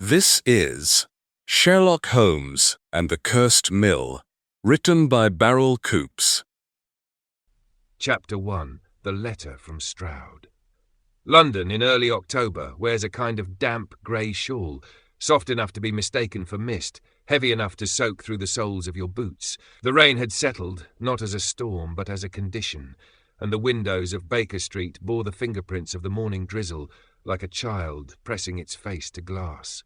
This is Sherlock Holmes and the Cursed Mill, written by Barrel Coops. Chapter 1. The Letter from Straoud. London in early October wears a kind of damp grey shawl, soft enough to be mistaken for mist, heavy enough to soak through the soles of your boots. The rain had settled, not as a storm but as a condition, and the windows of Baker Street bore the fingerprints of the morning drizzle, like a child pressing its face to glass.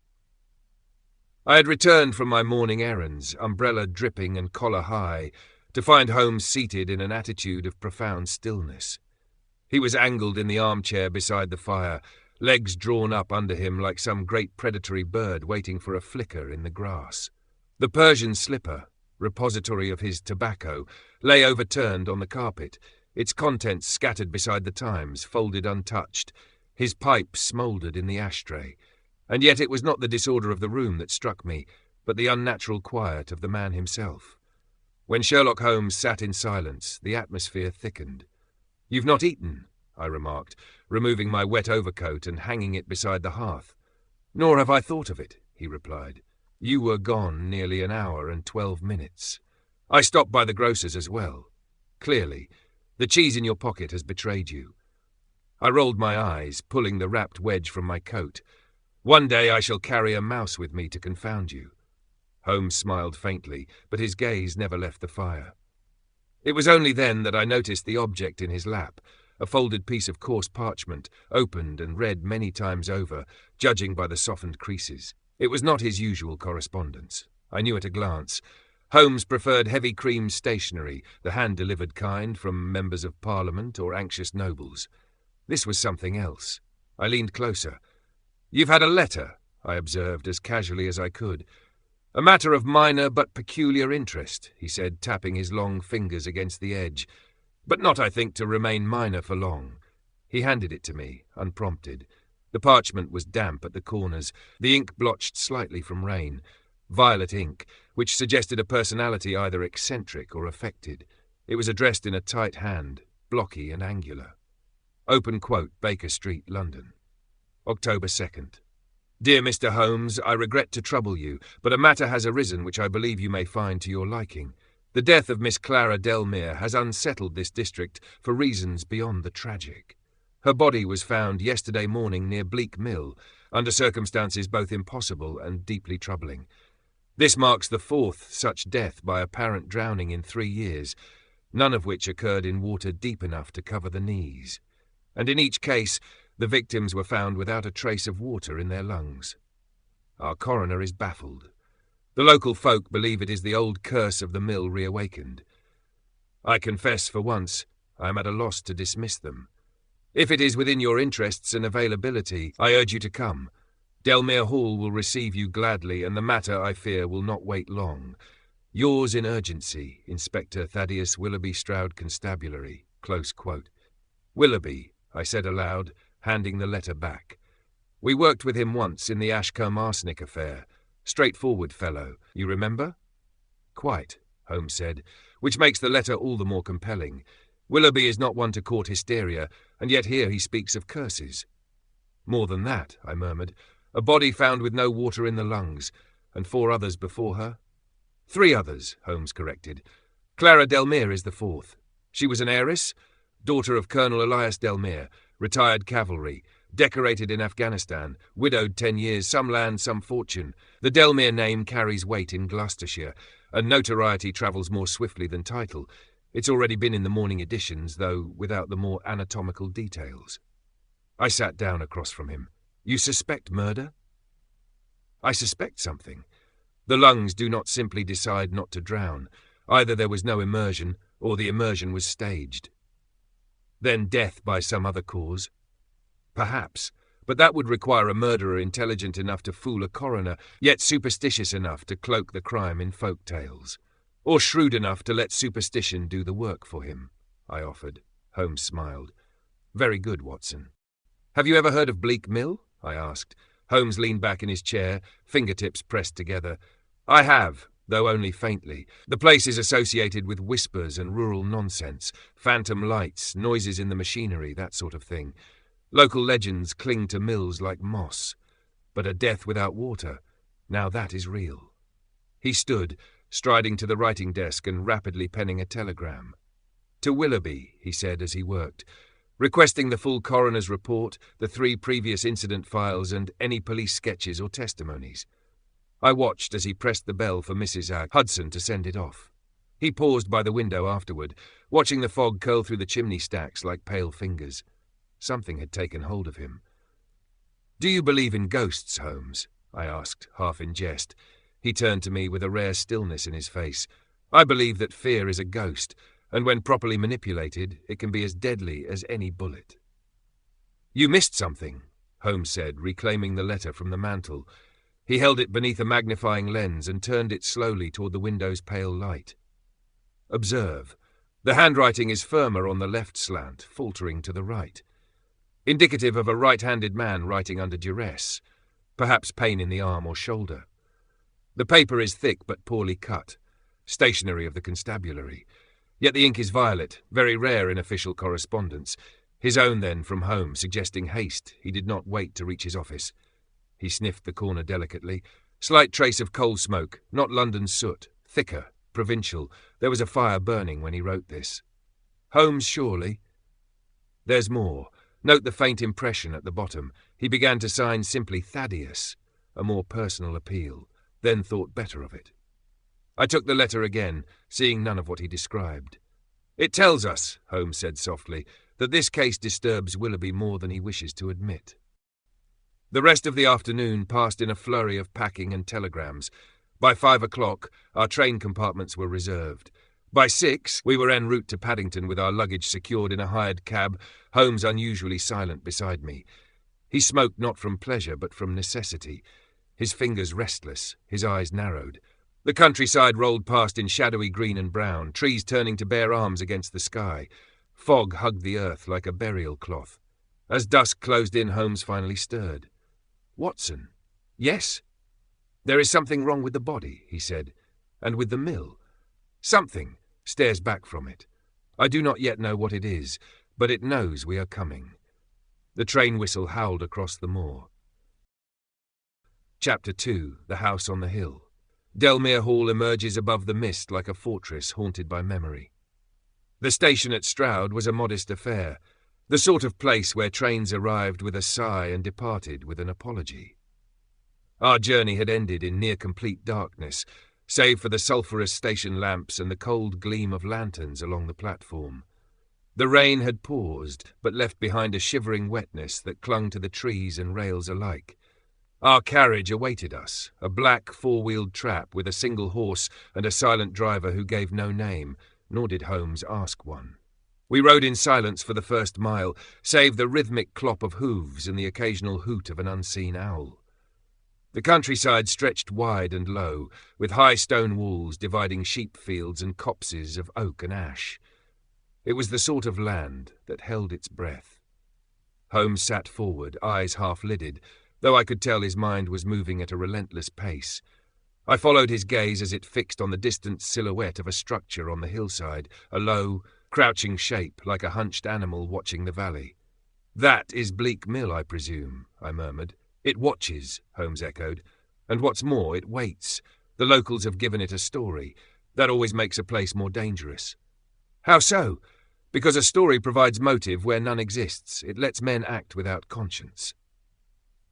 I had returned from my morning errands, umbrella dripping and collar high, to find Holmes seated in an attitude of profound stillness. He was angled in the armchair beside the fire, legs drawn up under him like some great predatory bird waiting for a flicker in the grass. The Persian slipper, repository of his tobacco, lay overturned on the carpet, its contents scattered beside the Times, folded untouched. His pipe smouldered in the ashtray. And yet it was not the disorder of the room that struck me, but the unnatural quiet of the man himself. When Sherlock Holmes sat in silence, the atmosphere thickened. "You've not eaten," I remarked, removing my wet overcoat and hanging it beside the hearth. "Nor have I thought of it," he replied. "You were gone nearly an hour and 12 minutes. I stopped by the grocer's as well. Clearly, the cheese in your pocket has betrayed you." I rolled my eyes, pulling the wrapped wedge from my coat. "One day I shall carry a mouse with me to confound you." Holmes smiled faintly, but his gaze never left the fire. It was only then that I noticed the object in his lap, a folded piece of coarse parchment, opened and read many times over, judging by the softened creases. It was not his usual correspondence. I knew at a glance. Holmes preferred heavy cream stationery, the hand-delivered kind from members of Parliament or anxious nobles. This was something else. I leaned closer. "You've had a letter," I observed as casually as I could. "A matter of minor but peculiar interest," he said, tapping his long fingers against the edge. "But not, I think, to remain minor for long." He handed it to me, unprompted. The parchment was damp at the corners, the ink blotched slightly from rain. Violet ink, which suggested a personality either eccentric or affected. It was addressed in a tight hand, blocky and angular. Open quote, Baker Street, London. October 2nd. "Dear Mr. Holmes, I regret to trouble you, but a matter has arisen which I believe you may find to your liking. The death of Miss Clara Delmare has unsettled this district for reasons beyond the tragic. Her body was found yesterday morning near Bleak Mill, under circumstances both impossible and deeply troubling. This marks the 4th such death by apparent drowning in 3 years, none of which occurred in water deep enough to cover the knees. And in each case, the victims were found without a trace of water in their lungs. Our coroner is baffled. The local folk believe it is the old curse of the mill reawakened. I confess, for once, I am at a loss to dismiss them. If it is within your interests and availability, I urge you to come. Delmare Hall will receive you gladly, and the matter, I fear, will not wait long. Yours in urgency, Inspector Thaddeus Willoughby, Straoud Constabulary." Close quote. "Willoughby," I said aloud, handing the letter back. "We worked with him once in the Ashcombe arsenic affair. Straightforward fellow, you remember?" "Quite," Holmes said, "which makes the letter all the more compelling. Willoughby is not one to court hysteria, and yet here he speaks of curses." "More than that," I murmured. "A body found with no water in the lungs, and 4 others before her." "3 others," Holmes corrected. "Clara Delmare is the 4th. She was an heiress, daughter of Colonel Elias Delmare, retired cavalry, decorated in Afghanistan, widowed 10 years, some land, some fortune. The Delmare name carries weight in Gloucestershire, and notoriety travels more swiftly than title. It's already been in the morning editions, though without the more anatomical details." I sat down across from him. "You suspect murder?" "I suspect something. The lungs do not simply decide not to drown. Either there was no immersion, or the immersion was staged." "Then death by some other cause?" "Perhaps, but that would require a murderer intelligent enough to fool a coroner, yet superstitious enough to cloak the crime in folk tales. Or shrewd enough to let superstition do the work for him," I offered. Holmes smiled. "Very good, Watson." "Have you ever heard of Bleak Mill?" I asked. Holmes leaned back in his chair, fingertips pressed together. "I have, though only faintly. The place is associated with whispers and rural nonsense, phantom lights, noises in the machinery, that sort of thing. Local legends cling to mills like moss. But a death without water, now that is real. He stood, striding to the writing desk and rapidly penning a telegram. To Willoughby, he said as he worked, requesting the full coroner's report, the 3 previous incident files, and any police sketches or testimonies. I watched as he pressed the bell for Mrs. Hudson to send it off. He paused by the window afterward, watching the fog curl through the chimney stacks like pale fingers. Something had taken hold of him. "Do you believe in ghosts, Holmes?" I asked, half in jest. He turned to me with a rare stillness in his face. "I believe that fear is a ghost, and when properly manipulated, it can be as deadly as any bullet." "You missed something," Holmes said, reclaiming the letter from the mantel. He held it beneath a magnifying lens and turned it slowly toward the window's pale light. "Observe. The handwriting is firmer on the left slant, faltering to the right. Indicative of a right-handed man writing under duress, perhaps pain in the arm or shoulder. The paper is thick but poorly cut, stationery of the constabulary. Yet the ink is violet, very rare in official correspondence. His own, then, from home, suggesting haste. He did not wait to reach his office." He sniffed the corner delicately. "Slight trace of coal smoke, not London soot, thicker, provincial. There was a fire burning when he wrote this." "Holmes, surely?" "There's more. Note the faint impression at the bottom. He began to sign simply Thaddeus, a more personal appeal, then thought better of it." I took the letter again, seeing none of what he described. "It tells us," Holmes said softly, "that this case disturbs Willoughby more than he wishes to admit." The rest of the afternoon passed in a flurry of packing and telegrams. By 5 o'clock, our train compartments were reserved. By 6, we were en route to Paddington with our luggage secured in a hired cab, Holmes unusually silent beside me. He smoked not from pleasure but from necessity, his fingers restless, his eyes narrowed. The countryside rolled past in shadowy green and brown, trees turning to bare arms against the sky. Fog hugged the earth like a burial cloth. As dusk closed in, Holmes finally stirred. "Watson." "Yes?" "There is something wrong with the body," he said, "and with the mill. Something stares back from it. I do not yet know what it is, but it knows we are coming." The train whistle howled across the moor. Chapter 2. The House on the Hill. Delmare Hall emerges above the mist like a fortress haunted by memory. The station at Straoud was a modest affair, the sort of place where trains arrived with a sigh and departed with an apology. Our journey had ended in near-complete darkness, save for the sulphurous station lamps and the cold gleam of lanterns along the platform. The rain had paused, but left behind a shivering wetness that clung to the trees and rails alike. Our carriage awaited us, a black four-wheeled trap with a single horse and a silent driver who gave no name, nor did Holmes ask one. We rode in silence for the first mile, save the rhythmic clop of hooves and the occasional hoot of an unseen owl. The countryside stretched wide and low, with high stone walls dividing sheep fields and copses of oak and ash. It was the sort of land that held its breath. Holmes sat forward, eyes half-lidded, though I could tell his mind was moving at a relentless pace. I followed his gaze as it fixed on the distant silhouette of a structure on the hillside, a low, crouching shape like a hunched animal watching the valley. "That is Bleak Mill, I presume," I murmured. "It watches," Holmes echoed. "And what's more, it waits. The locals have given it a story. That always makes a place more dangerous." "How so?" "Because a story provides motive where none exists. It lets men act without conscience."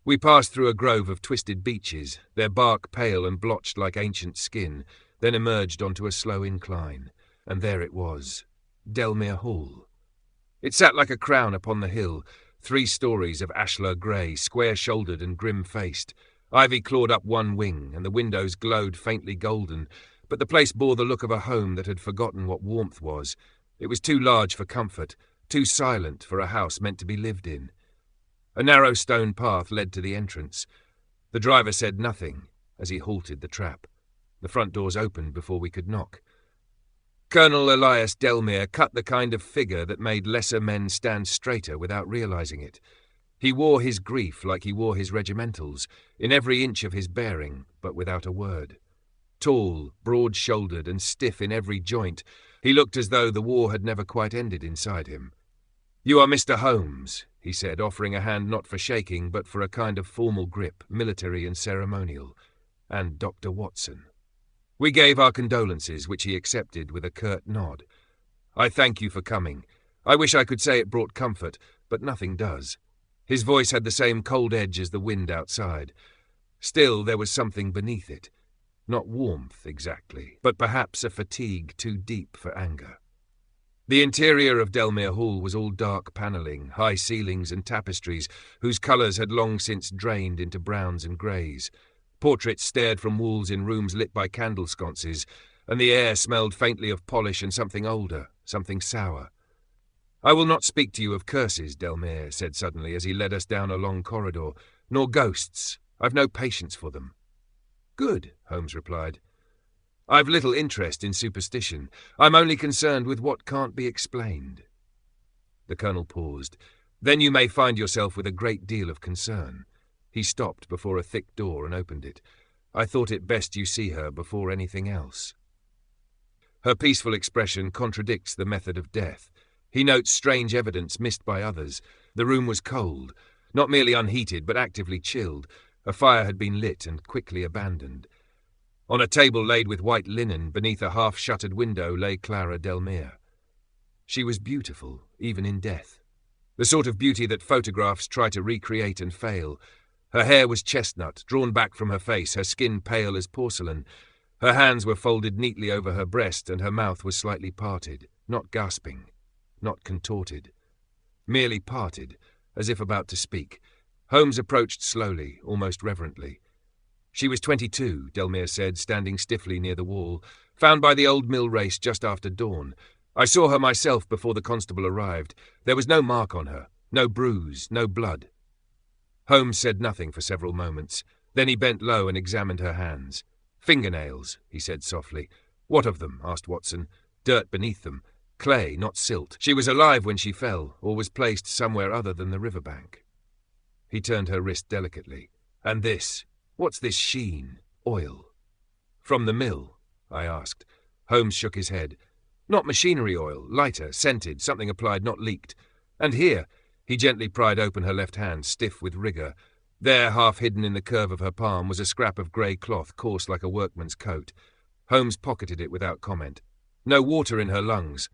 We passed through a grove of twisted beeches, their bark pale and blotched like ancient skin, then emerged onto a slow incline. And there it was, Delmare Hall. It sat like a crown upon the hill, 3 stories of ashlar grey, square-shouldered and grim-faced. Ivy clawed up one wing, and the windows glowed faintly golden, but the place bore the look of a home that had forgotten what warmth was. It was too large for comfort, too silent for a house meant to be lived in. A narrow stone path led to the entrance. The driver said nothing as he halted the trap. The front doors opened before we could knock. Colonel Elias Delmare cut the kind of figure that made lesser men stand straighter without realizing it. He wore his grief like he wore his regimentals, in every inch of his bearing, but without a word. Tall, broad-shouldered, and stiff in every joint, he looked as though the war had never quite ended inside him. "You are Mr. Holmes," he said, offering a hand not for shaking, but for a kind of formal grip, military and ceremonial. And Dr. Watson. We gave our condolences, which he accepted with a curt nod. I thank you for coming. I wish I could say it brought comfort, but nothing does. His voice had the same cold edge as the wind outside. Still, there was something beneath it. Not warmth, exactly, but perhaps a fatigue too deep for anger. The interior of Delmare Hall was all dark panelling, high ceilings and tapestries whose colours had long since drained into browns and greys. Portraits stared from walls in rooms lit by candle sconces, and the air smelled faintly of polish and something older, something sour. I will not speak to you of curses, Delmare said suddenly as he led us down a long corridor, nor ghosts. I've no patience for them. Good, Holmes replied. I've little interest in superstition. I'm only concerned with what can't be explained. The Colonel paused. Then you may find yourself with a great deal of concern. He stopped before a thick door and opened it. I thought it best you see her before anything else. Her peaceful expression contradicts the method of death. He notes strange evidence missed by others. The room was cold, not merely unheated, but actively chilled. A fire had been lit and quickly abandoned. On a table laid with white linen, beneath a half-shuttered window, lay Clara Delmare. She was beautiful, even in death. The sort of beauty that photographs try to recreate and fail. Her hair was chestnut, drawn back from her face, her skin pale as porcelain. Her hands were folded neatly over her breast, and her mouth was slightly parted, not gasping, not contorted. Merely parted, as if about to speak. Holmes approached slowly, almost reverently. She was 22, Delmare said, standing stiffly near the wall, found by the old mill race just after dawn. I saw her myself before the constable arrived. There was no mark on her, no bruise, no blood. Holmes said nothing for several moments. Then he bent low and examined her hands. Fingernails, he said softly. What of them? Asked Watson. Dirt beneath them. Clay, not silt. She was alive when she fell, or was placed somewhere other than the riverbank. He turned her wrist delicately. And this? What's this sheen? Oil. From the mill? I asked. Holmes shook his head. Not machinery oil, lighter, scented, something applied, not leaked. And here, he gently pried open her left hand, stiff with rigour. There, half hidden in the curve of her palm, was a scrap of grey cloth, coarse like a workman's coat. Holmes pocketed it without comment. No water in her lungs.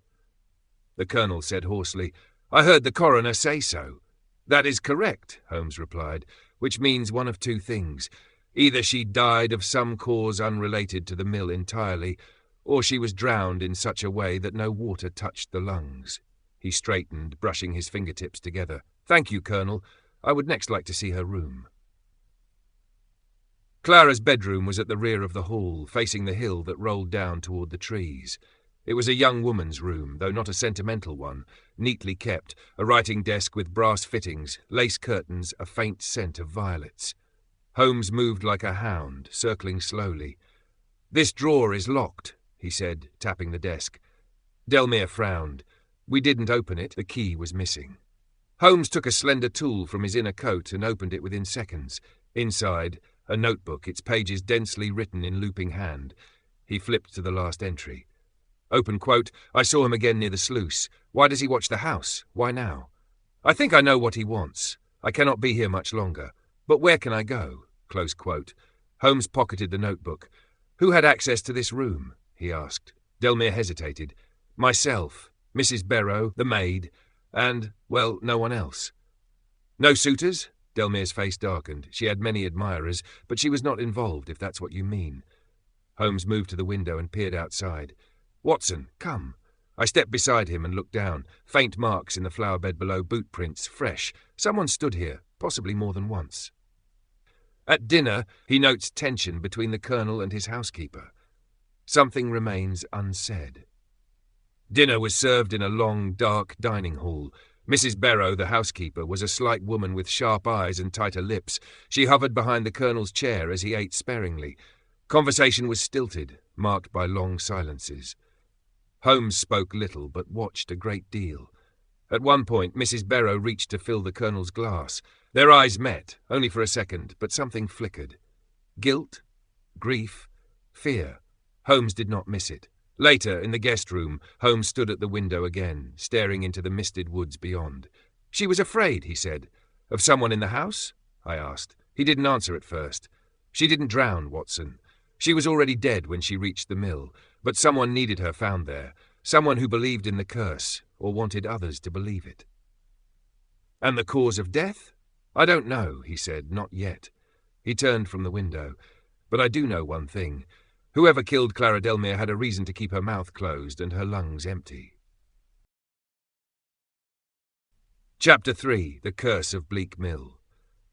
The Colonel said hoarsely, I heard the coroner say so. That is correct, Holmes replied, which means one of two things. Either she died of some cause unrelated to the mill entirely, or she was drowned in such a way that no water touched the lungs. He straightened, brushing his fingertips together. Thank you, Colonel. I would next like to see her room. Clara's bedroom was at the rear of the hall, facing the hill that rolled down toward the trees. It was a young woman's room, though not a sentimental one, neatly kept, a writing desk with brass fittings, lace curtains, a faint scent of violets. Holmes moved like a hound, circling slowly. This drawer is locked, he said, tapping the desk. Delmare frowned. We didn't open it, the key was missing. Holmes took a slender tool from his inner coat and opened it within seconds. Inside, a notebook, its pages densely written in looping hand. He flipped to the last entry. Open quote, I saw him again near the sluice. Why does he watch the house? Why now? I think I know what he wants. I cannot be here much longer. But where can I go? Close quote. Holmes pocketed the notebook. Who had access to this room? He asked. Delmare hesitated. Myself, Mrs. Barrow, the maid, and, well, no one else. No suitors? Delmare's face darkened. She had many admirers, but she was not involved, if that's what you mean. Holmes moved to the window and peered outside. Watson, come. I stepped beside him and looked down. Faint marks in the flower bed below, boot prints, fresh. Someone stood here, possibly more than once. At dinner, he notes tension between the Colonel and his housekeeper. Something remains unsaid. Dinner was served in a long, dark dining hall. Mrs. Barrow, the housekeeper, was a slight woman with sharp eyes and tighter lips. She hovered behind the Colonel's chair as he ate sparingly. Conversation was stilted, marked by long silences. Holmes spoke little, but watched a great deal. At one point, Mrs. Barrow reached to fill the Colonel's glass. Their eyes met, only for a second, but something flickered. Guilt, grief, fear. Holmes did not miss it. Later, in the guest room, Holmes stood at the window again, staring into the misted woods beyond. She was afraid, he said. Of someone in the house? I asked. He didn't answer at first. She didn't drown, Watson. She was already dead when she reached the mill, but someone needed her found there, someone who believed in the curse, or wanted others to believe it. And the cause of death? I don't know, he said, not yet. He turned from the window. But I do know one thing. Whoever killed Clara Delmare had a reason to keep her mouth closed and her lungs empty. Chapter 3. The Curse of Bleak Mill.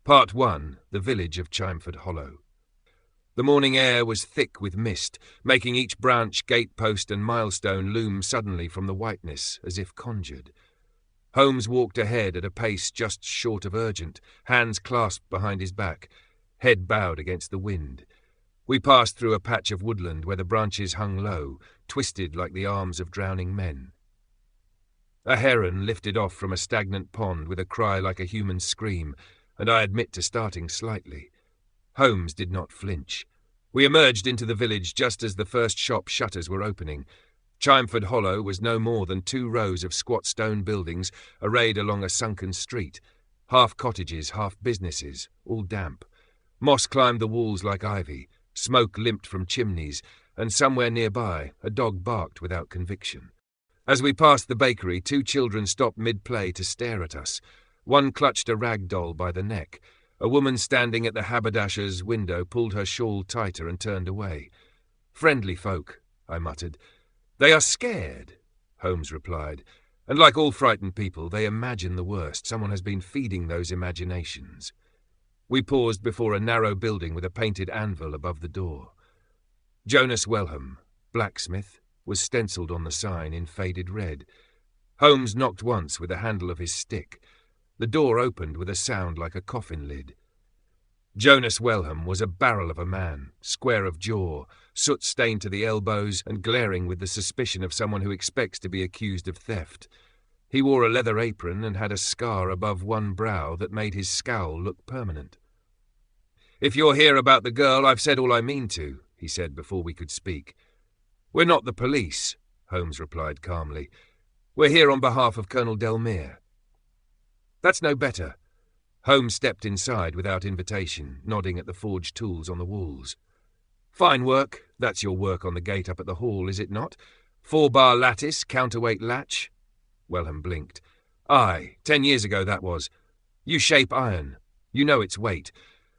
Part 1. The Village of Chimford Hollow. The morning air was thick with mist, making each branch, gatepost and milestone loom suddenly from the whiteness, as if conjured. Holmes walked ahead at a pace just short of urgent, hands clasped behind his back, head bowed against the wind. We passed through a patch of woodland where the branches hung low, twisted like the arms of drowning men. A heron lifted off from a stagnant pond with a cry like a human scream, and I admit to starting slightly. Holmes did not flinch. We emerged into the village just as the first shop shutters were opening. Chimford Hollow was no more than 2 rows of squat stone buildings arrayed along a sunken street, half cottages, half businesses, all damp. Moss climbed the walls like ivy, smoke limped from chimneys, and somewhere nearby a dog barked without conviction. As we passed the bakery, 2 children stopped mid-play to stare at us. One clutched a rag doll by the neck. A woman standing at the haberdasher's window pulled her shawl tighter and turned away. "Friendly folk," I muttered. "They are scared," Holmes replied. "And like all frightened people, they imagine the worst. Someone has been feeding those imaginations." We paused before a narrow building with a painted anvil above the door. Jonas Welham, blacksmith, was stencilled on the sign in faded red. Holmes knocked once with the handle of his stick. The door opened with a sound like a coffin lid. Jonas Welham was a barrel of a man, square of jaw, soot-stained to the elbows and glaring with the suspicion of someone who expects to be accused of theft. He wore a leather apron and had a scar above one brow that made his scowl look permanent. "If you're here about the girl, I've said all I mean to," he said before we could speak. "We're not the police," Holmes replied calmly. "We're here on behalf of Colonel Delmare." "That's no better." Holmes stepped inside without invitation, nodding at the forged tools on the walls. "Fine work. That's your work on the gate up at the hall, is it not? 4-bar lattice, counterweight latch." Welham blinked. "Aye, 10 years ago that was. You shape iron. You know its weight.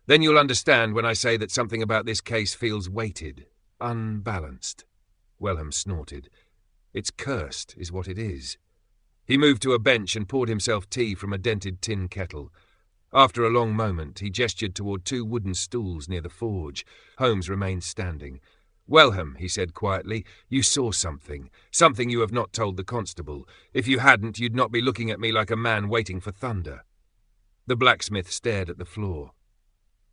Then you'll understand when I say that something about this case feels weighted, unbalanced." Welham snorted. "It's cursed, is what it is." He moved to a bench and poured himself tea from a dented tin kettle. After a long moment, he gestured toward 2 wooden stools near the forge. Holmes remained standing. "Welham," he said quietly, "you saw something. Something you have not told the constable. If you hadn't, you'd not be looking at me like a man waiting for thunder." The blacksmith stared at the floor.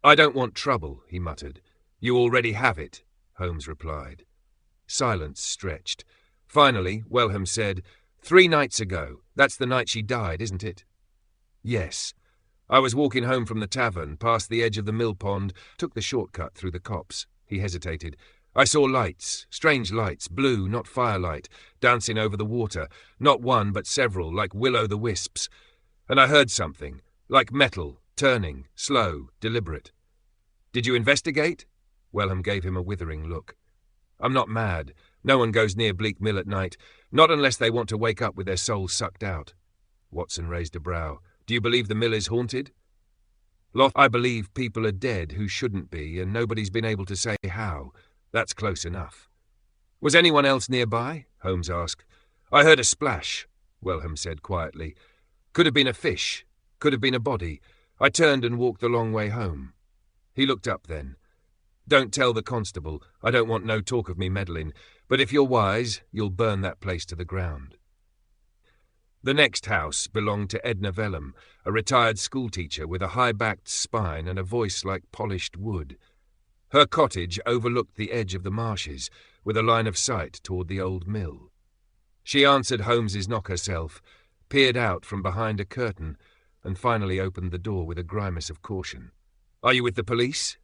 "I don't want trouble," he muttered. "You already have it," Holmes replied. Silence stretched. Finally, Welham said, 3 nights ago. That's the night she died, isn't it?" "Yes. I was walking home from the tavern, past the edge of the mill pond, took the shortcut through the copse." He hesitated. "I saw lights, strange lights, blue, not firelight, dancing over the water, not one but several, like will-o'-the-wisps. And I heard something, like metal, turning, slow, deliberate." "Did you investigate?" Welham gave him a withering look. "I'm not mad. No one goes near Bleak Mill at night, not unless they want to wake up with their souls sucked out." Watson raised a brow. "Do you believe the mill is haunted?" "I believe people are dead who shouldn't be, and nobody's been able to say how. That's close enough." "Was anyone else nearby?" Holmes asked. "I heard a splash," Welham said quietly. "Could have been a fish. Could have been a body. I turned and walked the long way home." He looked up then. "Don't tell the constable. I don't want no talk of me meddling. But if you're wise, you'll burn that place to the ground." The next house belonged to Edna Vellum, a retired schoolteacher with a high-backed spine and a voice like polished wood. Her cottage overlooked the edge of the marshes, with a line of sight toward the old mill. She answered Holmes's knock herself, peered out from behind a curtain, and finally opened the door with a grimace of caution. "Are you with the police?"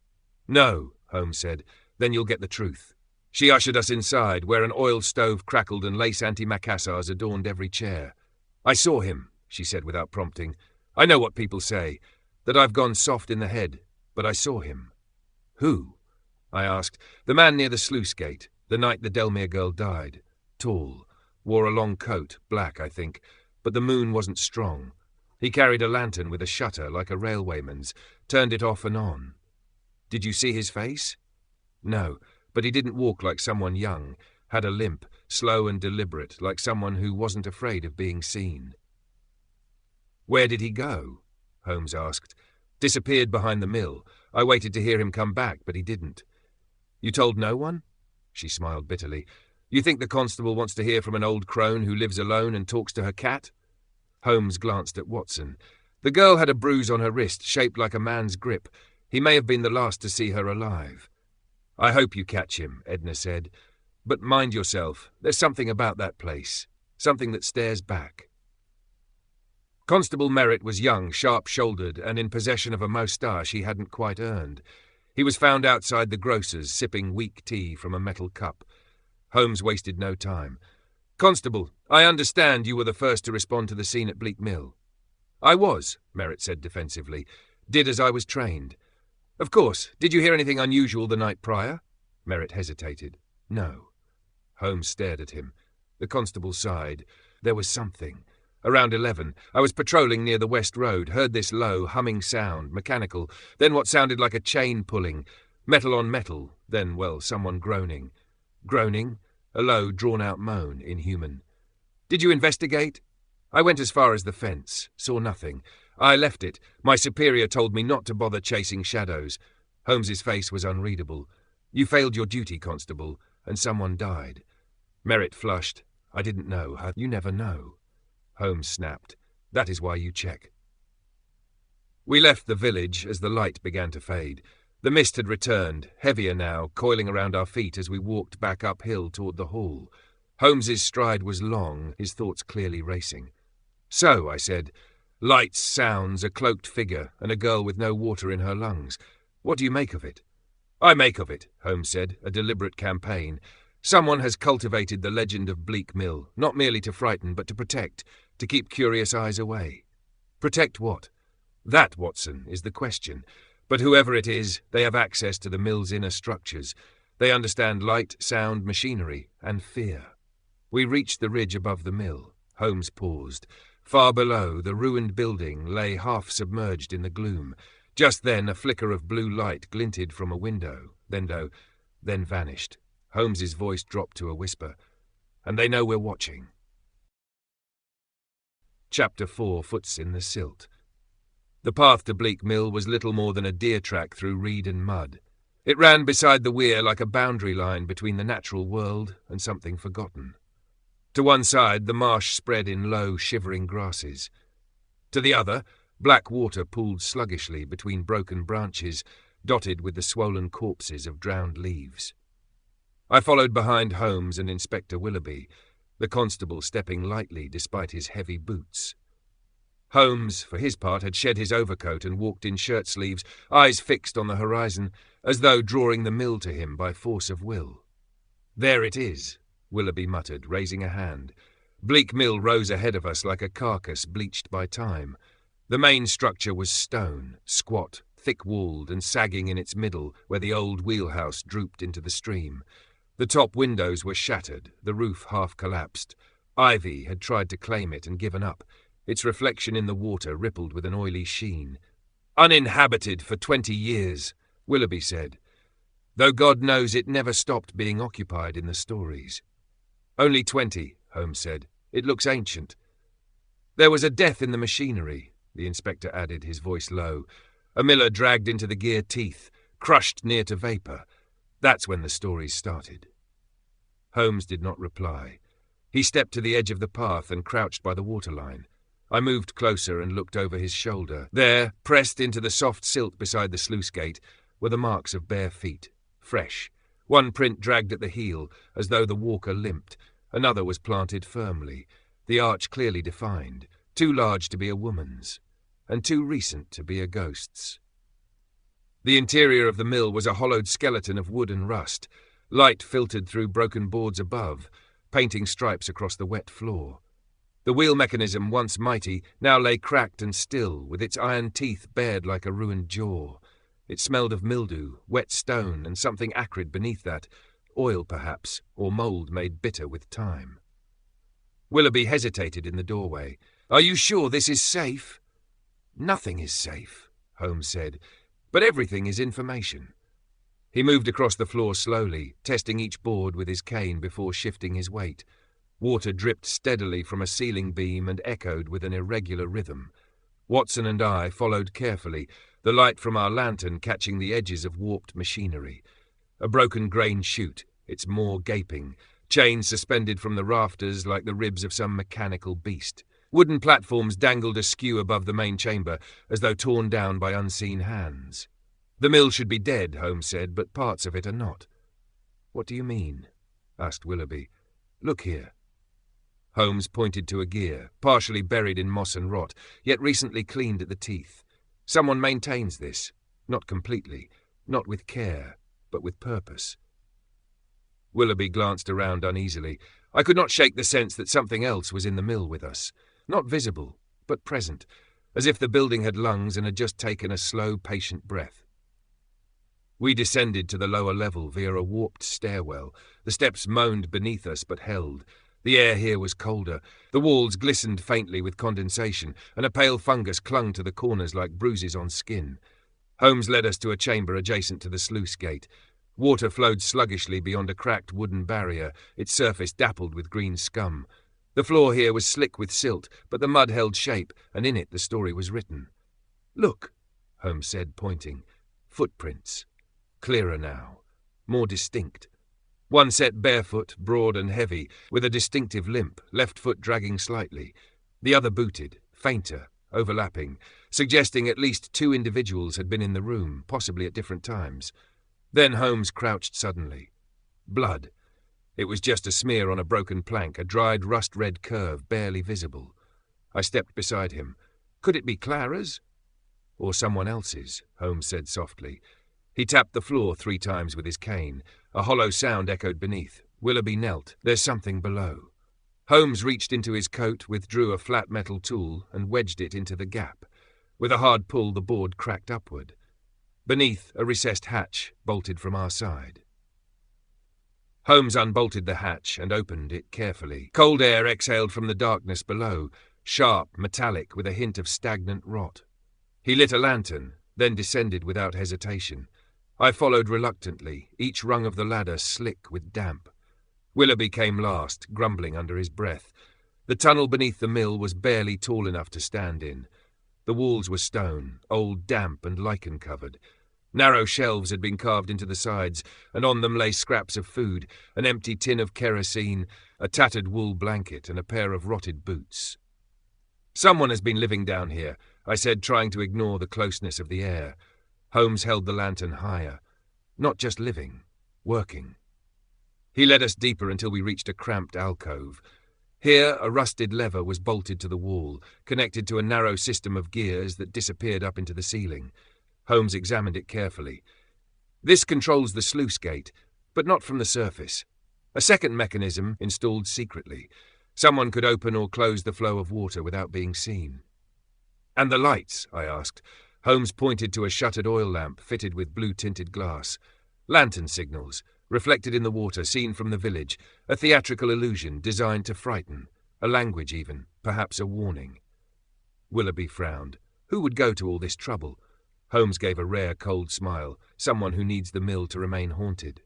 "No," Holmes said. "Then you'll get the truth." She ushered us inside, where an oil stove crackled and lace antimacassars adorned every chair. "I saw him," she said without prompting. "I know what people say, that I've gone soft in the head, but I saw him." "Who?" I asked. "The man near the sluice gate, the night the Delmare girl died. Tall, wore a long coat, black, I think, but the moon wasn't strong. He carried a lantern with a shutter like a railwayman's, turned it off and on." "Did you see his face?" "No, but he didn't walk like someone young, had a limp, slow and deliberate, like someone who wasn't afraid of being seen." "Where did he go?" Holmes asked. "Disappeared behind the mill. I waited to hear him come back, but he didn't." "You told no one?" She smiled bitterly. "You think the constable wants to hear from an old crone who lives alone and talks to her cat?" Holmes glanced at Watson. "The girl had a bruise on her wrist, shaped like a man's grip. He may have been the last to see her alive." "I hope you catch him," Edna said. "But mind yourself, there's something about that place, something that stares back." Constable Merritt was young, sharp-shouldered, and in possession of a moustache he hadn't quite earned. He was found outside the grocer's, sipping weak tea from a metal cup. Holmes wasted no time. "Constable, I understand you were the first to respond to the scene at Bleak Mill." "I was," Merritt said defensively. "Did as I was trained." "Of course. Did you hear anything unusual the night prior?" Merritt hesitated. "No." Holmes stared at him. The constable sighed. "There was something. Around 11, I was patrolling near the West Road, heard this low, humming sound, mechanical, then what sounded like a chain pulling, metal on metal, then, well, someone groaning. Groaning? A low, drawn-out moan, inhuman. "Did you investigate?" "I went as far as the fence. Saw nothing. I left it. My superior told me not to bother chasing shadows." Holmes's face was unreadable. "You failed your duty, Constable, and someone died." Merritt flushed. "I didn't know. You never know." Holmes snapped. "That is why you check." We left the village as the light began to fade. The mist had returned, heavier now, coiling around our feet as we walked back uphill toward the hall. Holmes's stride was long, his thoughts clearly racing. "So," I said, "lights, sounds, a cloaked figure, and a girl with no water in her lungs. What do you make of it?" "I make of it," Holmes said, "a deliberate campaign. Someone has cultivated the legend of Bleak Mill, not merely to frighten, but to protect, to keep curious eyes away." "Protect what?" "That, Watson, is the question. But whoever it is, they have access to the mill's inner structures. They understand light, sound, machinery, and fear." We reached the ridge above the mill. Holmes paused. Far below, the ruined building lay half submerged in the gloom. Just then, a flicker of blue light glinted from a window, then vanished. Holmes's voice dropped to a whisper. "And they know we're watching." Chapter 4, Foots in the Silt. The path to Bleak Mill was little more than a deer track through reed and mud. It ran beside the weir like a boundary line between the natural world and something forgotten. To one side, the marsh spread in low, shivering grasses. To the other, black water pooled sluggishly between broken branches, dotted with the swollen corpses of drowned leaves. I followed behind Holmes and Inspector Willoughby, the constable stepping lightly despite his heavy boots. Holmes, for his part, had shed his overcoat and walked in shirt-sleeves, eyes fixed on the horizon, as though drawing the mill to him by force of will. "There it is," Willoughby muttered, raising a hand. Bleak Mill rose ahead of us like a carcass bleached by time. The main structure was stone, squat, thick-walled and sagging in its middle where the old wheelhouse drooped into the stream. The top windows were shattered, the roof half collapsed. Ivy had tried to claim it and given up. Its reflection in the water rippled with an oily sheen. "Uninhabited for 20 years, Willoughby said. "Though God knows it never stopped being occupied in the stories." "Only 20, Holmes said. "It looks ancient." "There was a death in the machinery," the inspector added, his voice low. "A miller dragged into the gear teeth, crushed near to vapour. That's when the stories started." Holmes did not reply. He stepped to the edge of the path and crouched by the waterline. I moved closer and looked over his shoulder. There, pressed into the soft silt beside the sluice gate, were the marks of bare feet, fresh. One print dragged at the heel, as though the walker limped. Another was planted firmly, the arch clearly defined, too large to be a woman's, and too recent to be a ghost's. The interior of the mill was a hollowed skeleton of wood and rust. Light filtered through broken boards above, painting stripes across the wet floor. The wheel mechanism, once mighty, now lay cracked and still, with its iron teeth bared like a ruined jaw. It smelled of mildew, wet stone, and something acrid beneath that, oil perhaps, or mould made bitter with time. Willoughby hesitated in the doorway. "Are you sure this is safe?" "Nothing is safe," Holmes said, "but everything is information." He moved across the floor slowly, testing each board with his cane before shifting his weight. Water dripped steadily from a ceiling beam and echoed with an irregular rhythm. Watson and I followed carefully, the light from our lantern catching the edges of warped machinery. A broken grain chute, its maw gaping, chains suspended from the rafters like the ribs of some mechanical beast. Wooden platforms dangled askew above the main chamber, as though torn down by unseen hands. "The mill should be dead," Holmes said, "but parts of it are not." "What do you mean?" asked Willoughby. "Look here." Holmes pointed to a gear, partially buried in moss and rot, yet recently cleaned at the teeth. "Someone maintains this. Not completely, not with care, but with purpose." Willoughby glanced around uneasily. I could not shake the sense that something else was in the mill with us. Not visible, but present, as if the building had lungs and had just taken a slow, patient breath. We descended to the lower level via a warped stairwell. The steps moaned beneath us but held. The air here was colder. The walls glistened faintly with condensation, and a pale fungus clung to the corners like bruises on skin. Holmes led us to a chamber adjacent to the sluice gate. Water flowed sluggishly beyond a cracked wooden barrier, its surface dappled with green scum. The floor here was slick with silt, but the mud held shape, and in it the story was written. "Look," Holmes said, pointing. "Footprints. Clearer now. More distinct. One set barefoot, broad and heavy, with a distinctive limp, left foot dragging slightly. The other booted, fainter, overlapping, suggesting at least two individuals had been in the room, possibly at different times. Then Holmes crouched suddenly. Blood. It was just a smear on a broken plank, a dried rust-red curve barely visible. I stepped beside him. Could it be Clara's? Or someone else's, Holmes said softly. He tapped the floor 3 times with his cane. A hollow sound echoed beneath. Willoughby knelt. "There's something below." Holmes reached into his coat, withdrew a flat metal tool, and wedged it into the gap. With a hard pull, the board cracked upward. Beneath, a recessed hatch bolted from our side. Holmes unbolted the hatch and opened it carefully. Cold air exhaled from the darkness below, sharp, metallic, with a hint of stagnant rot. He lit a lantern, then descended without hesitation. I followed reluctantly, each rung of the ladder slick with damp. Willoughby came last, grumbling under his breath. The tunnel beneath the mill was barely tall enough to stand in. The walls were stone, old, damp and lichen-covered. Narrow shelves had been carved into the sides, and on them lay scraps of food, an empty tin of kerosene, a tattered wool blanket, and a pair of rotted boots. "Someone has been living down here," I said, trying to ignore the closeness of the air. Holmes held the lantern higher. Not just living, working. He led us deeper until we reached a cramped alcove. Here, a rusted lever was bolted to the wall, connected to a narrow system of gears that disappeared up into the ceiling. Holmes examined it carefully. "This controls the sluice gate, but not from the surface. A second mechanism installed secretly. Someone could open or close the flow of water without being seen." "And the lights?" I asked. Holmes pointed to a shuttered oil lamp fitted with blue-tinted glass. "Lantern signals, reflected in the water, seen from the village, a theatrical illusion designed to frighten, a language even, perhaps a warning." Willoughby frowned. "Who would go to all this trouble?" Holmes gave a rare cold smile. "Someone who needs the mill to remain haunted."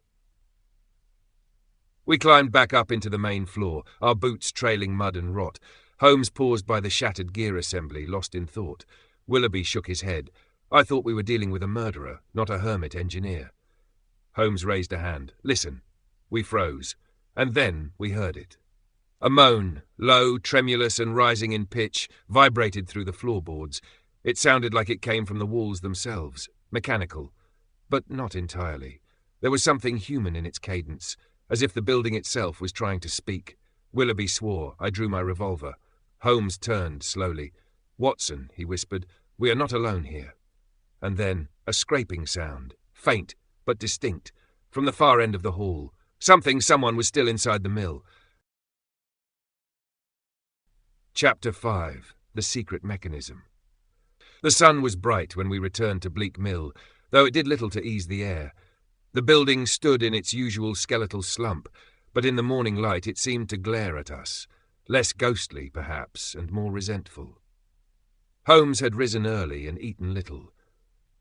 We climbed back up into the main floor, our boots trailing mud and rot. Holmes paused by the shattered gear assembly, lost in thought. Willoughby shook his head. "I thought we were dealing with a murderer, not a hermit engineer." Holmes raised a hand. "Listen." We froze. And then we heard it. A moan, low, tremulous and rising in pitch, vibrated through the floorboards. It sounded like it came from the walls themselves, mechanical. But not entirely. There was something human in its cadence, as if the building itself was trying to speak. Willoughby swore. I drew my revolver. Holmes turned slowly. "Watson," he whispered, "we are not alone here." And then a scraping sound, faint but distinct, from the far end of the hall. Someone was still inside the mill. Chapter 5. The Secret Mechanism. The sun was bright when we returned to Bleak Mill, though it did little to ease the air. The building stood in its usual skeletal slump, but in the morning light it seemed to glare at us, less ghostly, perhaps, and more resentful. Holmes had risen early and eaten little.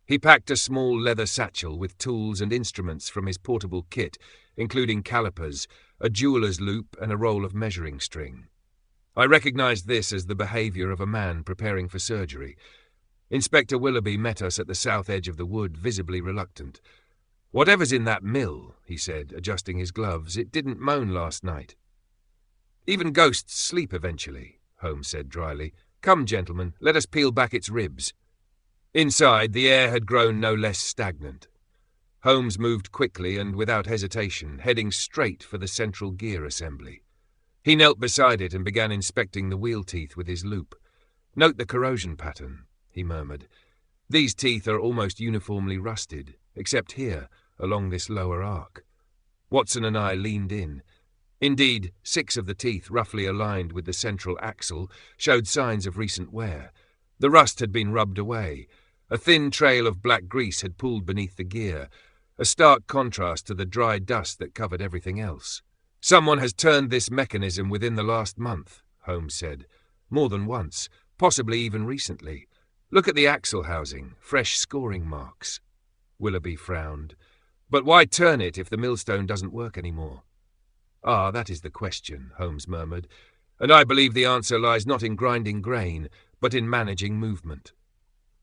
He packed a small leather satchel with tools and instruments from his portable kit, including calipers, a jeweller's loop, and a roll of measuring string. I recognized this as the behaviour of a man preparing for surgery. Inspector Willoughby met us at the south edge of the wood, visibly reluctant. "Whatever's in that mill," he said, adjusting his gloves, "it didn't moan last night." "Even ghosts sleep eventually," Holmes said dryly. "Come, gentlemen, let us peel back its ribs." Inside, the air had grown no less stagnant. Holmes moved quickly and without hesitation, heading straight for the central gear assembly. He knelt beside it and began inspecting the wheel teeth with his loop. "Note the corrosion pattern," he murmured. "These teeth are almost uniformly rusted, except here, along this lower arc." Watson and I leaned in. Indeed, 6 of the teeth, roughly aligned with the central axle, showed signs of recent wear. The rust had been rubbed away. A thin trail of black grease had pooled beneath the gear, a stark contrast to the dry dust that covered everything else. "Someone has turned this mechanism within the last month," Holmes said. "More than once, possibly even recently. Look at the axle housing, fresh scoring marks." Willoughby frowned. "But why turn it if the millstone doesn't work anymore?" "Ah, that is the question," Holmes murmured, "and I believe the answer lies not in grinding grain, but in managing movement."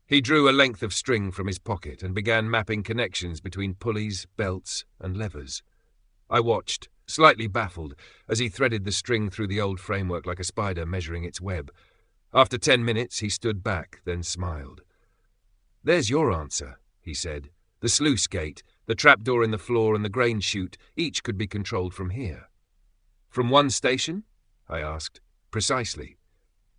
He drew a length of string from his pocket and began mapping connections between pulleys, belts, and levers. I watched, slightly baffled, as he threaded the string through the old framework like a spider measuring its web. After 10 minutes, he stood back, then smiled. "There's your answer," he said. "The sluice gate, the trapdoor in the floor, and the grain chute, each could be controlled from here." "From one station?" I asked. "Precisely."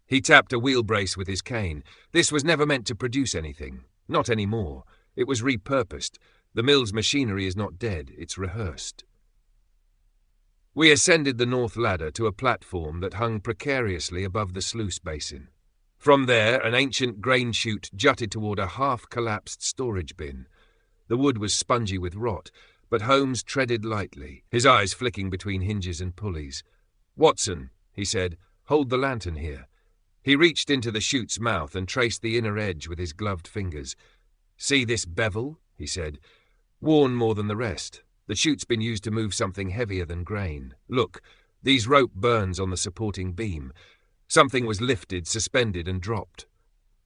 He tapped a wheel brace with his cane. "This was never meant to produce anything. Not anymore. It was repurposed. The mill's machinery is not dead. It's rehearsed." We ascended the north ladder to a platform that hung precariously above the sluice basin. From there, an ancient grain chute jutted toward a half-collapsed storage bin. The wood was spongy with rot, but Holmes treaded lightly, his eyes flicking between hinges and pulleys. "Watson," he said, "hold the lantern here." He reached into the chute's mouth and traced the inner edge with his gloved fingers. "See this bevel?" he said. "Worn more than the rest. The chute's been used to move something heavier than grain. Look, these rope burns on the supporting beam. Something was lifted, suspended, and dropped."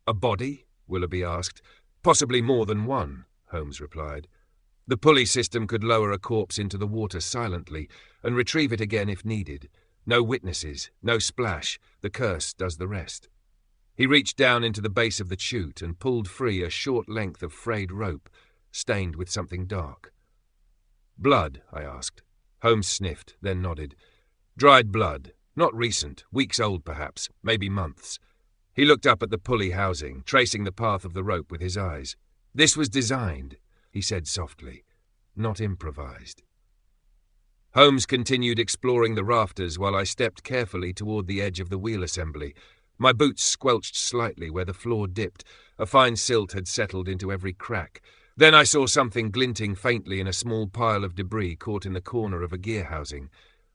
"A body?" Willoughby asked. "Possibly more than one," Holmes replied. "The pulley system could lower a corpse into the water silently and retrieve it again if needed. No witnesses, no splash. The curse does the rest." He reached down into the base of the chute and pulled free a short length of frayed rope, stained with something dark. "Blood?" I asked. Holmes sniffed, then nodded. "Dried blood. Not recent. Weeks old, perhaps. Maybe months." He looked up at the pulley housing, tracing the path of the rope with his eyes. "This was designed," he said softly, "not improvised." Holmes continued exploring the rafters while I stepped carefully toward the edge of the wheel assembly. My boots squelched slightly where the floor dipped. A fine silt had settled into every crack. Then I saw something glinting faintly in a small pile of debris caught in the corner of a gear housing.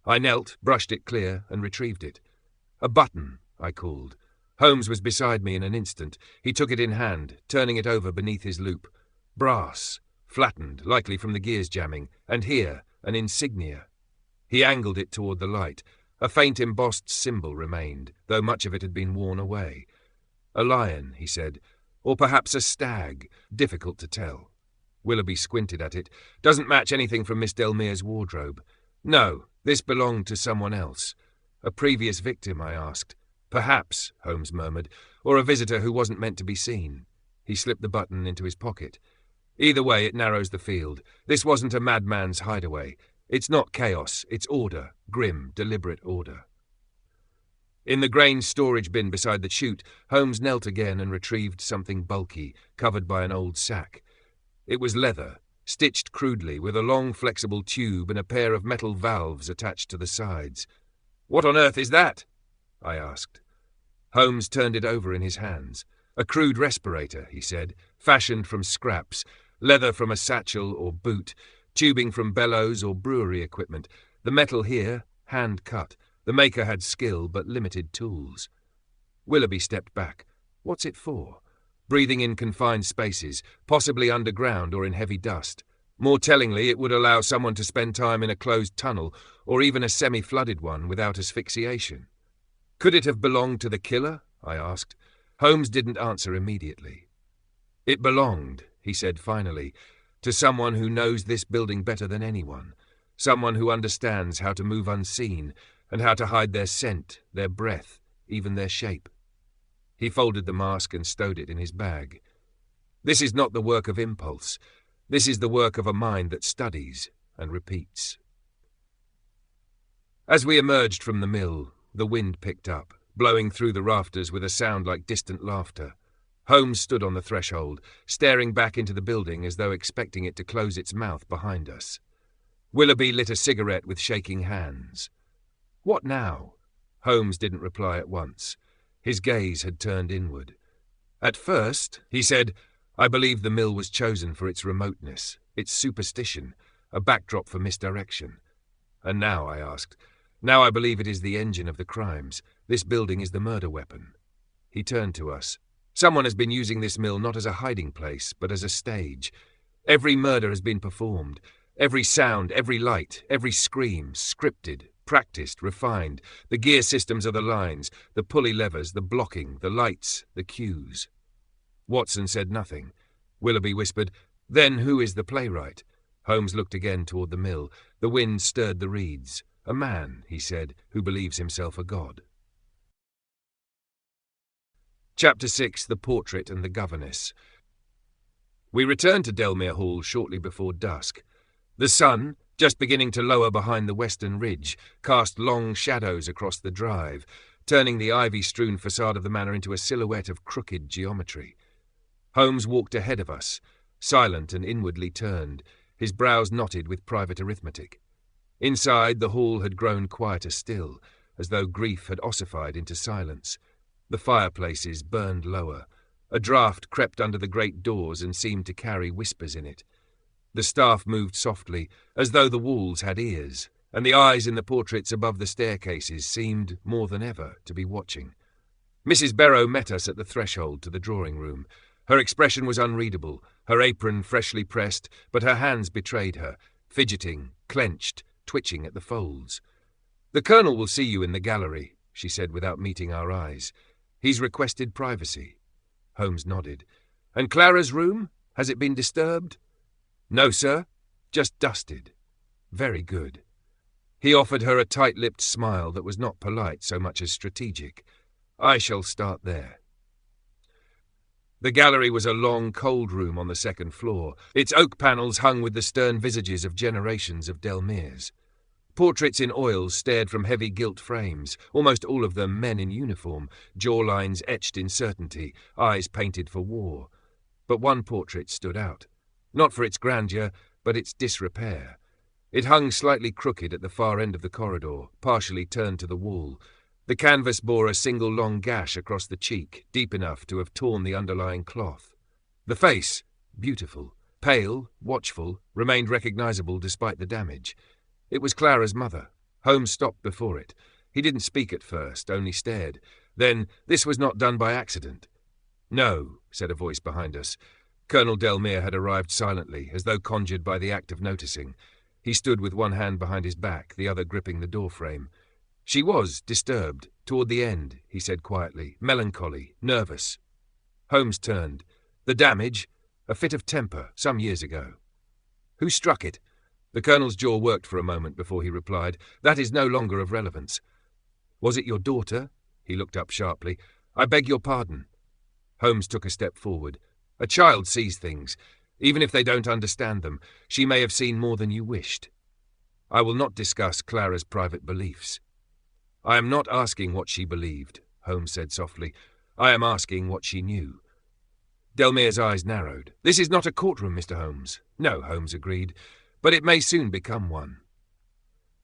I knelt, brushed it clear, and retrieved it. "A button," I called. Holmes was beside me in an instant. He took it in hand, turning it over beneath his loop. Brass, flattened, likely from the gears jamming, and here, an insignia. He angled it toward the light. A faint embossed symbol remained, though much of it had been worn away. "A lion," he said, "or perhaps a stag. Difficult to tell." Willoughby squinted at it. "Doesn't match anything from Miss Delmare's wardrobe." "No, this belonged to someone else." "A previous victim?" I asked. "Perhaps," Holmes murmured, "or a visitor who wasn't meant to be seen." He slipped the button into his pocket. "Either way, it narrows the field. This wasn't a madman's hideaway. It's not chaos, it's order, grim, deliberate order." In the grain storage bin beside the chute, Holmes knelt again and retrieved something bulky, covered by an old sack. It was leather, stitched crudely, with a long flexible tube and a pair of metal valves attached to the sides. "What on earth is that?" I asked. Holmes turned it over in his hands. A crude respirator, he said, fashioned from scraps, leather from a satchel or boot, tubing from bellows or brewery equipment. The metal here, hand-cut. The maker had skill but limited tools. Willoughby stepped back. What's it for? Breathing in confined spaces, possibly underground or in heavy dust. More tellingly, it would allow someone to spend time in a closed tunnel, or even a semi-flooded one, without asphyxiation. Could it have belonged to the killer? I asked. Holmes didn't answer immediately. It belonged, he said finally, to someone who knows this building better than anyone, someone who understands how to move unseen and how to hide their scent, their breath, even their shape. He folded the mask and stowed it in his bag. This is not the work of impulse. This is the work of a mind that studies and repeats. As we emerged from the mill, the wind picked up, blowing through the rafters with a sound like distant laughter. Holmes stood on the threshold, staring back into the building as though expecting it to close its mouth behind us. Willoughby lit a cigarette with shaking hands. What now? Holmes didn't reply at once. His gaze had turned inward. At first, he said, I believe the mill was chosen for its remoteness, its superstition, a backdrop for misdirection. And now, I asked, now I believe it is the engine of the crimes. This building is the murder weapon. He turned to us. Someone has been using this mill not as a hiding place, but as a stage. Every murder has been performed. Every sound, every light, every scream, scripted, practiced, refined. The gear systems of the lines, the pulley levers, the blocking, the lights, the cues. Watson said nothing. Willoughby whispered, Then who is the playwright? Holmes looked again toward the mill. The wind stirred the reeds. A man, he said, who believes himself a god. Chapter 6. The Portrait and the Governess. We returned to Delmare Hall shortly before dusk. The sun, just beginning to lower behind the western ridge, cast long shadows across the drive, turning the ivy-strewn facade of the manor into a silhouette of crooked geometry. Holmes walked ahead of us, silent and inwardly turned, his brows knotted with private arithmetic. Inside, the hall had grown quieter still, as though grief had ossified into silence. The fireplaces burned lower. A draught crept under the great doors and seemed to carry whispers in it. The staff moved softly, as though the walls had ears, and the eyes in the portraits above the staircases seemed, more than ever, to be watching. Mrs. Barrow met us at the threshold to the drawing-room. Her expression was unreadable, her apron freshly pressed, but her hands betrayed her, fidgeting, clenched, twitching at the folds. "The Colonel will see you in the gallery," she said without meeting our eyes. "He's requested privacy." Holmes nodded. "And Clara's room? Has it been disturbed?" "No, sir. Just dusted." "Very good." He offered her a tight-lipped smile that was not polite so much as strategic. "I shall start there." The gallery was a long, cold room on the second floor, its oak panels hung with the stern visages of generations of Delmares. Portraits in oils stared from heavy gilt frames, almost all of them men in uniform, jawlines etched in certainty, eyes painted for war. But one portrait stood out, not for its grandeur, but its disrepair. It hung slightly crooked at the far end of the corridor, partially turned to the wall. The canvas bore a single long gash across the cheek, deep enough to have torn the underlying cloth. The face, beautiful, pale, watchful, remained recognizable despite the damage. It was Clara's mother. Holmes stopped before it. He didn't speak at first, only stared. Then, this was not done by accident. "No," said a voice behind us. Colonel Delmare had arrived silently, as though conjured by the act of noticing. He stood with one hand behind his back, the other gripping the doorframe. "She was disturbed, toward the end," he said quietly, "melancholy, nervous." Holmes turned. "The damage? A fit of temper, some years ago." "Who struck it?" The Colonel's jaw worked for a moment before he replied, "That is no longer of relevance." "Was it your daughter?" He looked up sharply. "I beg your pardon." Holmes took a step forward. "A child sees things. Even if they don't understand them, she may have seen more than you wished. I will not discuss Clara's private beliefs." "I am not asking what she believed," Holmes said softly. "I am asking what she knew." Delmare's eyes narrowed. "This is not a courtroom, Mr. Holmes." "No," Holmes agreed, "but it may soon become one."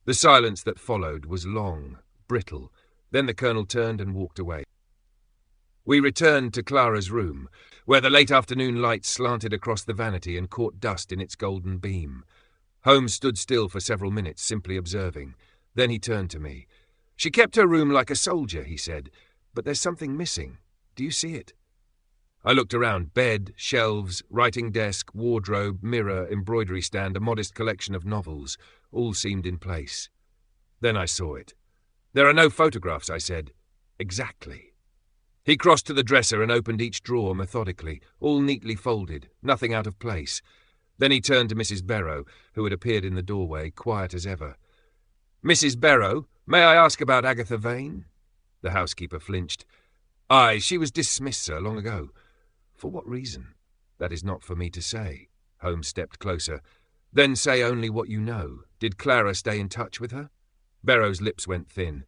The silence that followed was long, brittle. Then the Colonel turned and walked away. We returned to Clara's room, where the late afternoon light slanted across the vanity and caught dust in its golden beam. Holmes stood still for several minutes, simply observing. Then he turned to me. "She kept her room like a soldier," he said, "but there's something missing. Do you see it?" I looked around. Bed, shelves, writing desk, wardrobe, mirror, embroidery stand, a modest collection of novels. All seemed in place. Then I saw it. "There are no photographs," I said. "Exactly." He crossed to the dresser and opened each drawer methodically, all neatly folded, nothing out of place. Then he turned to Mrs. Barrow, who had appeared in the doorway, quiet as ever. "Mrs. Barrow, may I ask about Agatha Vane?" The housekeeper flinched. "Aye, she was dismissed, sir, long ago." "For what reason?" "That is not for me to say." Holmes stepped closer. "Then say only what you know. Did Clara stay in touch with her?" Barrow's lips went thin.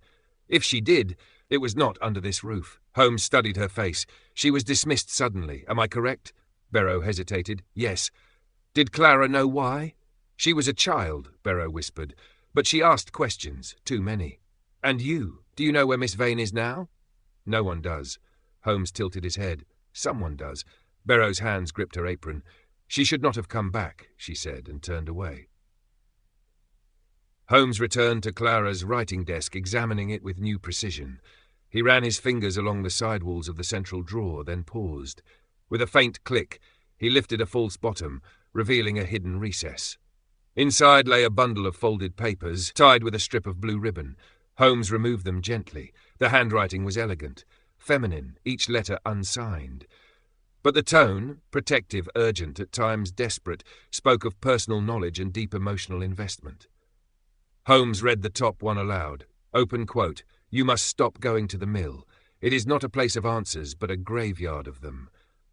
"If she did, it was not under this roof." Holmes studied her face. "She was dismissed suddenly. Am I correct?" Barrow hesitated. "Yes." "Did Clara know why?" "She was a child," Barrow whispered, "but she asked questions, too many." "And you? Do you know where Miss Vane is now?" "No one does." Holmes tilted his head. "Someone does." Barrow's hands gripped her apron. "She should not have come back," she said, and turned away. Holmes returned to Clara's writing desk, examining it with new precision. He ran his fingers along the side walls of the central drawer, then paused. With a faint click, he lifted a false bottom, revealing a hidden recess. Inside lay a bundle of folded papers, tied with a strip of blue ribbon. Holmes removed them gently. The handwriting was elegant, feminine, each letter unsigned. But the tone, protective, urgent, at times desperate, spoke of personal knowledge and deep emotional investment. Holmes read the top one aloud. Open quote, "You must stop going to the mill. It is not a place of answers, but a graveyard of them.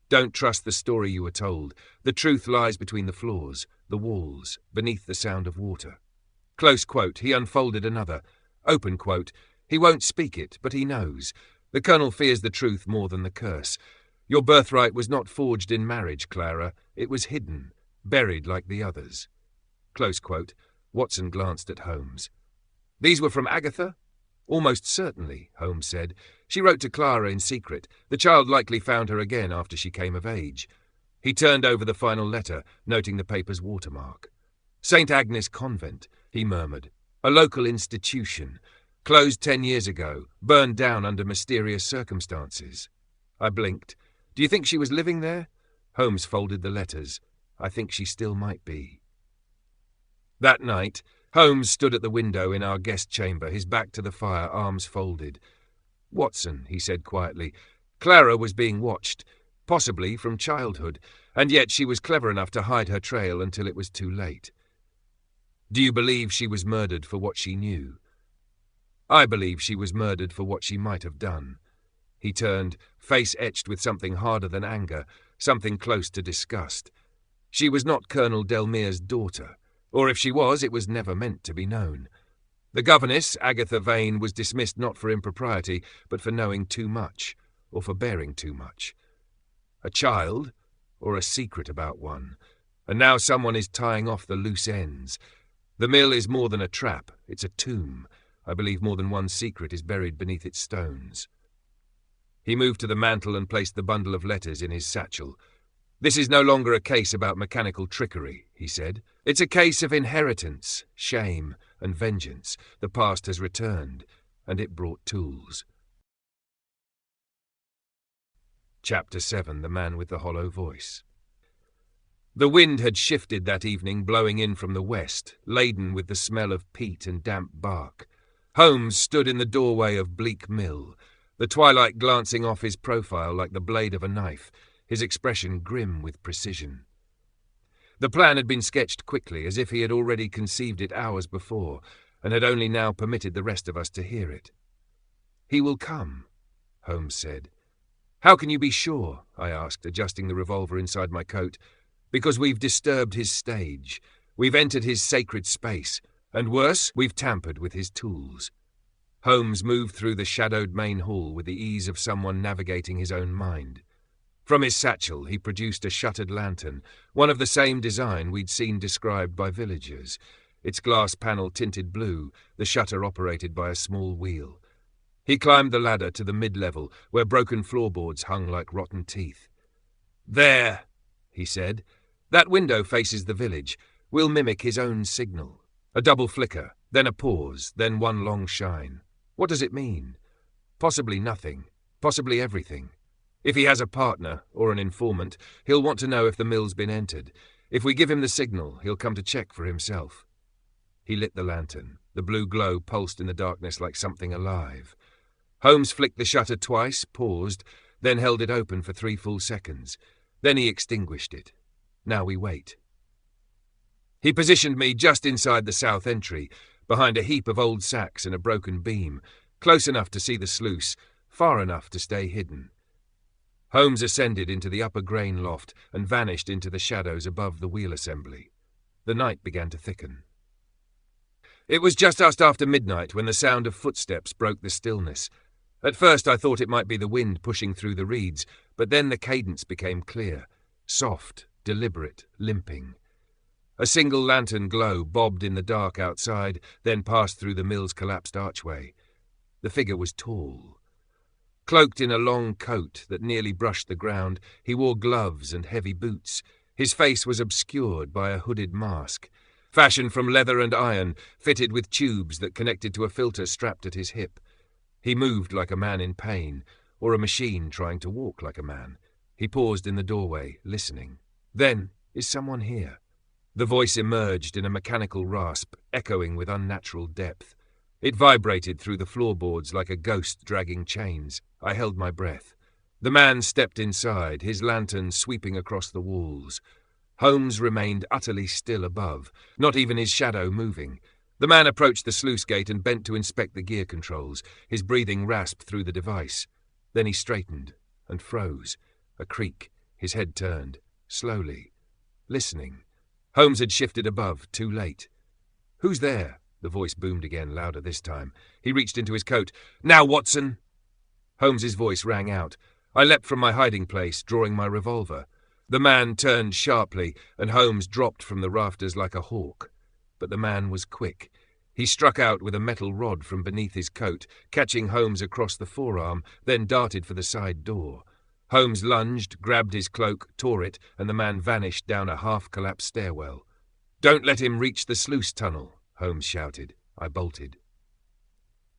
Don't trust the story you were told. The truth lies between the floors, the walls, beneath the sound of water." Close quote. He unfolded another. Open quote, "He won't speak it, but he knows. The Colonel fears the truth more than the curse. Your birthright was not forged in marriage, Clara. It was hidden, buried like the others." Close quote. Watson glanced at Holmes. "These were from Agatha?" "Almost certainly," Holmes said. "She wrote to Clara in secret. The child likely found her again after she came of age." He turned over the final letter, noting the paper's watermark. "St. Agnes Convent," he murmured. "A local institution. Closed 10 years ago. Burned down under mysterious circumstances." I blinked. "Do you think she was living there?" Holmes folded the letters. "I think she still might be." That night, Holmes stood at the window in our guest chamber, his back to the fire, arms folded. "Watson," he said quietly, "Clara was being watched, possibly from childhood, and yet she was clever enough to hide her trail until it was too late. Do you believe she was murdered for what she knew?" "I believe she was murdered for what she might have done." He turned, face etched with something harder than anger, something close to disgust. "She was not Colonel Delmare's daughter. Or if she was, it was never meant to be known. The governess, Agatha Vane, was dismissed not for impropriety, but for knowing too much, or for bearing too much. A child, or a secret about one. And now someone is tying off the loose ends. The mill is more than a trap, it's a tomb. I believe more than one secret is buried beneath its stones." He moved to the mantel and placed the bundle of letters in his satchel. "This is no longer a case about mechanical trickery," he said. "It's a case of inheritance, shame, and vengeance. The past has returned, and it brought tools." Chapter 7. The Man with the Hollow Voice. The wind had shifted that evening, blowing in from the west, laden with the smell of peat and damp bark. Holmes stood in the doorway of Bleak Mill, the twilight glancing off his profile like the blade of a knife, his expression grim with precision. The plan had been sketched quickly, as if he had already conceived it hours before, and had only now permitted the rest of us to hear it. "He will come," Holmes said. "How can you be sure?" I asked, adjusting the revolver inside my coat. "Because we've disturbed his stage. We've entered his sacred space. And worse, we've tampered with his tools." Holmes moved through the shadowed main hall with the ease of someone navigating his own mind. From his satchel he produced a shuttered lantern, one of the same design we'd seen described by villagers, its glass panel tinted blue, the shutter operated by a small wheel. He climbed the ladder to the mid-level, where broken floorboards hung like rotten teeth. "There," he said. "That window faces the village. We'll mimic his own signal." A double flicker, then a pause, then one long shine. What does it mean? Possibly nothing. Possibly everything. If he has a partner, or an informant, he'll want to know if the mill's been entered. If we give him the signal, he'll come to check for himself. He lit the lantern. The blue glow pulsed in the darkness like something alive. Holmes flicked the shutter twice, paused, then held it open for 3 full seconds. Then he extinguished it. Now we wait. He positioned me just inside the south entry, behind a heap of old sacks and a broken beam, close enough to see the sluice, far enough to stay hidden. Holmes ascended into the upper grain loft and vanished into the shadows above the wheel assembly. The night began to thicken. It was just after midnight when the sound of footsteps broke the stillness. At first I thought it might be the wind pushing through the reeds, but then the cadence became clear, soft, deliberate, limping. A single lantern glow bobbed in the dark outside, then passed through the mill's collapsed archway. The figure was tall. Cloaked in a long coat that nearly brushed the ground, he wore gloves and heavy boots. His face was obscured by a hooded mask, fashioned from leather and iron, fitted with tubes that connected to a filter strapped at his hip. He moved like a man in pain, or a machine trying to walk like a man. He paused in the doorway, listening. Then, "Is someone here?" The voice emerged in a mechanical rasp, echoing with unnatural depth. It vibrated through the floorboards like a ghost dragging chains. I held my breath. The man stepped inside, his lantern sweeping across the walls. Holmes remained utterly still above, not even his shadow moving. The man approached the sluice gate and bent to inspect the gear controls. His breathing rasped through the device. Then he straightened and froze. A creak. His head turned. Slowly. Listening. Holmes had shifted above, too late. "Who's there?" The voice boomed again, louder this time. He reached into his coat. "Now, Watson!" Holmes's voice rang out. I leapt from my hiding place, drawing my revolver. The man turned sharply, and Holmes dropped from the rafters like a hawk. But the man was quick. He struck out with a metal rod from beneath his coat, catching Holmes across the forearm, then darted for the side door. Holmes lunged, grabbed his cloak, tore it, and the man vanished down a half-collapsed stairwell. "Don't let him reach the sluice tunnel," Holmes shouted. I bolted.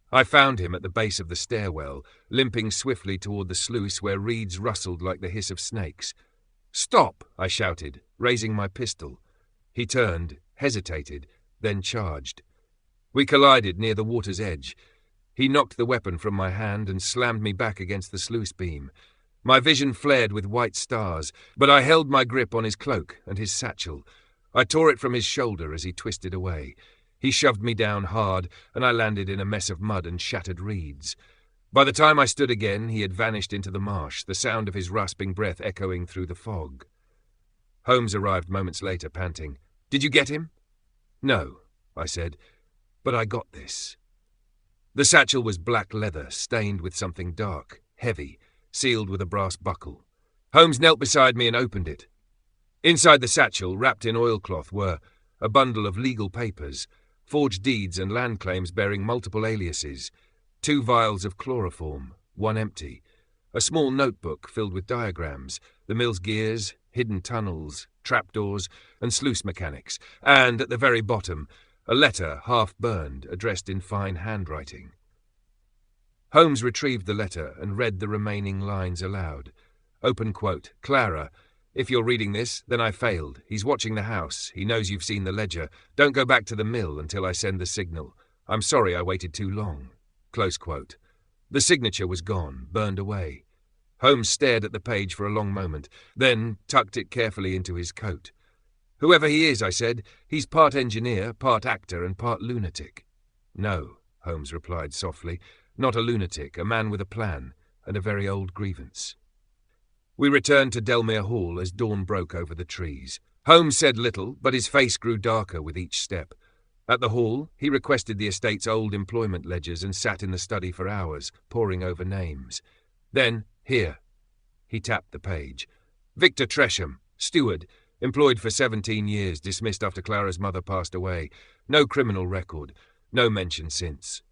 I found him at the base of the stairwell, limping swiftly toward the sluice where reeds rustled like the hiss of snakes. "Stop!" I shouted, raising my pistol. He turned, hesitated, then charged. We collided near the water's edge. He knocked the weapon from my hand and slammed me back against the sluice beam. My vision flared with white stars, but I held my grip on his cloak and his satchel. I tore it from his shoulder as he twisted away. He shoved me down hard, and I landed in a mess of mud and shattered reeds. By the time I stood again, he had vanished into the marsh, the sound of his rasping breath echoing through the fog. Holmes arrived moments later, panting. "Did you get him?" "No," I said, "but I got this." The satchel was black leather, stained with something dark, heavy, sealed with a brass buckle. Holmes knelt beside me and opened it. Inside the satchel, wrapped in oilcloth, were a bundle of legal papers, forged deeds and land claims bearing multiple aliases, 2 vials of chloroform, 1 empty, a small notebook filled with diagrams, the mill's gears, hidden tunnels, trapdoors, and sluice mechanics, and, at the very bottom, a letter half-burned, addressed in fine handwriting. Holmes retrieved the letter and read the remaining lines aloud. Open quote. "Clara, if you're reading this, then I failed. He's watching the house. He knows you've seen the ledger. Don't go back to the mill until I send the signal. I'm sorry I waited too long." Close quote. The signature was gone, burned away. Holmes stared at the page for a long moment, then tucked it carefully into his coat. "Whoever he is," I said, "he's part engineer, part actor, and part lunatic." "No," Holmes replied softly, "not a lunatic, a man with a plan, and a very old grievance." We returned to Delmare Hall as dawn broke over the trees. Holmes said little, but his face grew darker with each step. At the hall, he requested the estate's old employment ledgers and sat in the study for hours, poring over names. Then, "Here." He tapped the page. "Victor Tresham, steward, employed for 17 years, dismissed after Clara's mother passed away. No criminal record, no mention since."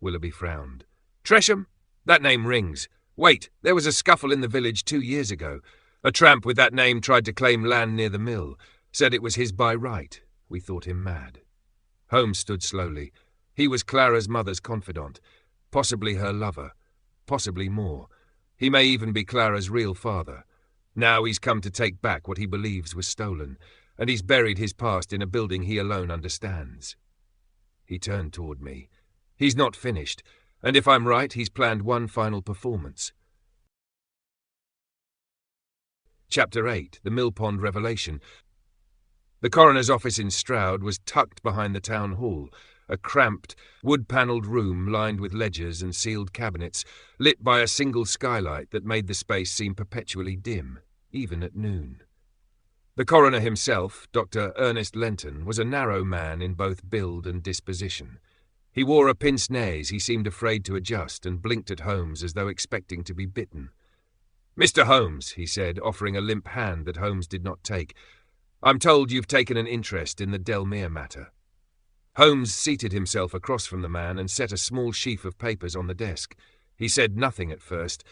Willoughby frowned. Tresham? That name rings. Wait, there was a scuffle in the village 2 years ago. A tramp with that name tried to claim land near the mill, said it was his by right. We thought him mad. Holmes stood slowly. He was Clara's mother's confidant, possibly her lover, possibly more. He may even be Clara's real father. Now he's come to take back what he believes was stolen, and he's buried his past in a building he alone understands. He turned toward me. He's not finished, and if I'm right, he's planned one final performance. Chapter 8, The Mill Pond Revelation. The coroner's office in Straoud was tucked behind the town hall, a cramped, wood-panelled room lined with ledgers and sealed cabinets, lit by a single skylight that made the space seem perpetually dim, even at noon. The coroner himself, Dr. Ernest Lenton, was a narrow man in both build and disposition. He wore a pince-nez he seemed afraid to adjust and blinked at Holmes as though expecting to be bitten. "Mr. Holmes," he said, offering a limp hand that Holmes did not take, "I'm told you've taken an interest in the Delmare matter." Holmes seated himself across from the man and set a small sheaf of papers on the desk. He said nothing at first,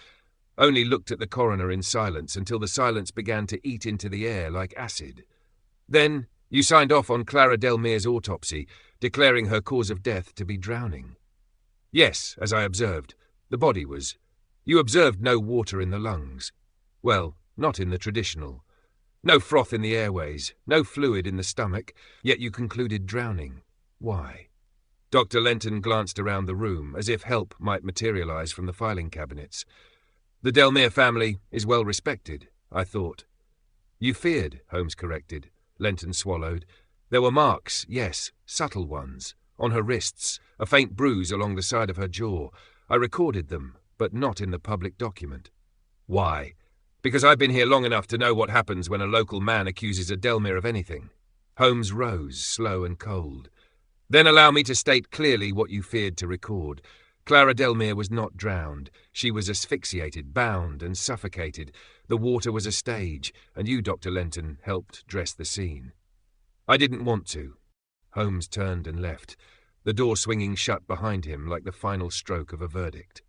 only looked at the coroner in silence until the silence began to eat into the air like acid. "Then you signed off on Clara Delmare's autopsy, declaring her cause of death to be drowning." "Yes, as I observed. The body was. You observed no water in the lungs. Well, not in the traditional. No froth in the airways, no fluid in the stomach, yet you concluded drowning. Why?" Dr. Lenton glanced around the room, as if help might materialize from the filing cabinets. "The Delmare family is well respected, I thought." "You feared," Holmes corrected. Lenton swallowed. "There were marks, yes, subtle ones, on her wrists, a faint bruise along the side of her jaw. I recorded them, but not in the public document." "Why?" "Because I've been here long enough to know what happens when a local man accuses a Delmare of anything." Holmes rose, slow and cold. "Then allow me to state clearly what you feared to record. Clara Delmare was not drowned. She was asphyxiated, bound and suffocated. The water was a stage, and you, Dr. Lenton, helped dress the scene." "I didn't want to." Holmes turned and left, the door swinging shut behind him like the final stroke of a verdict.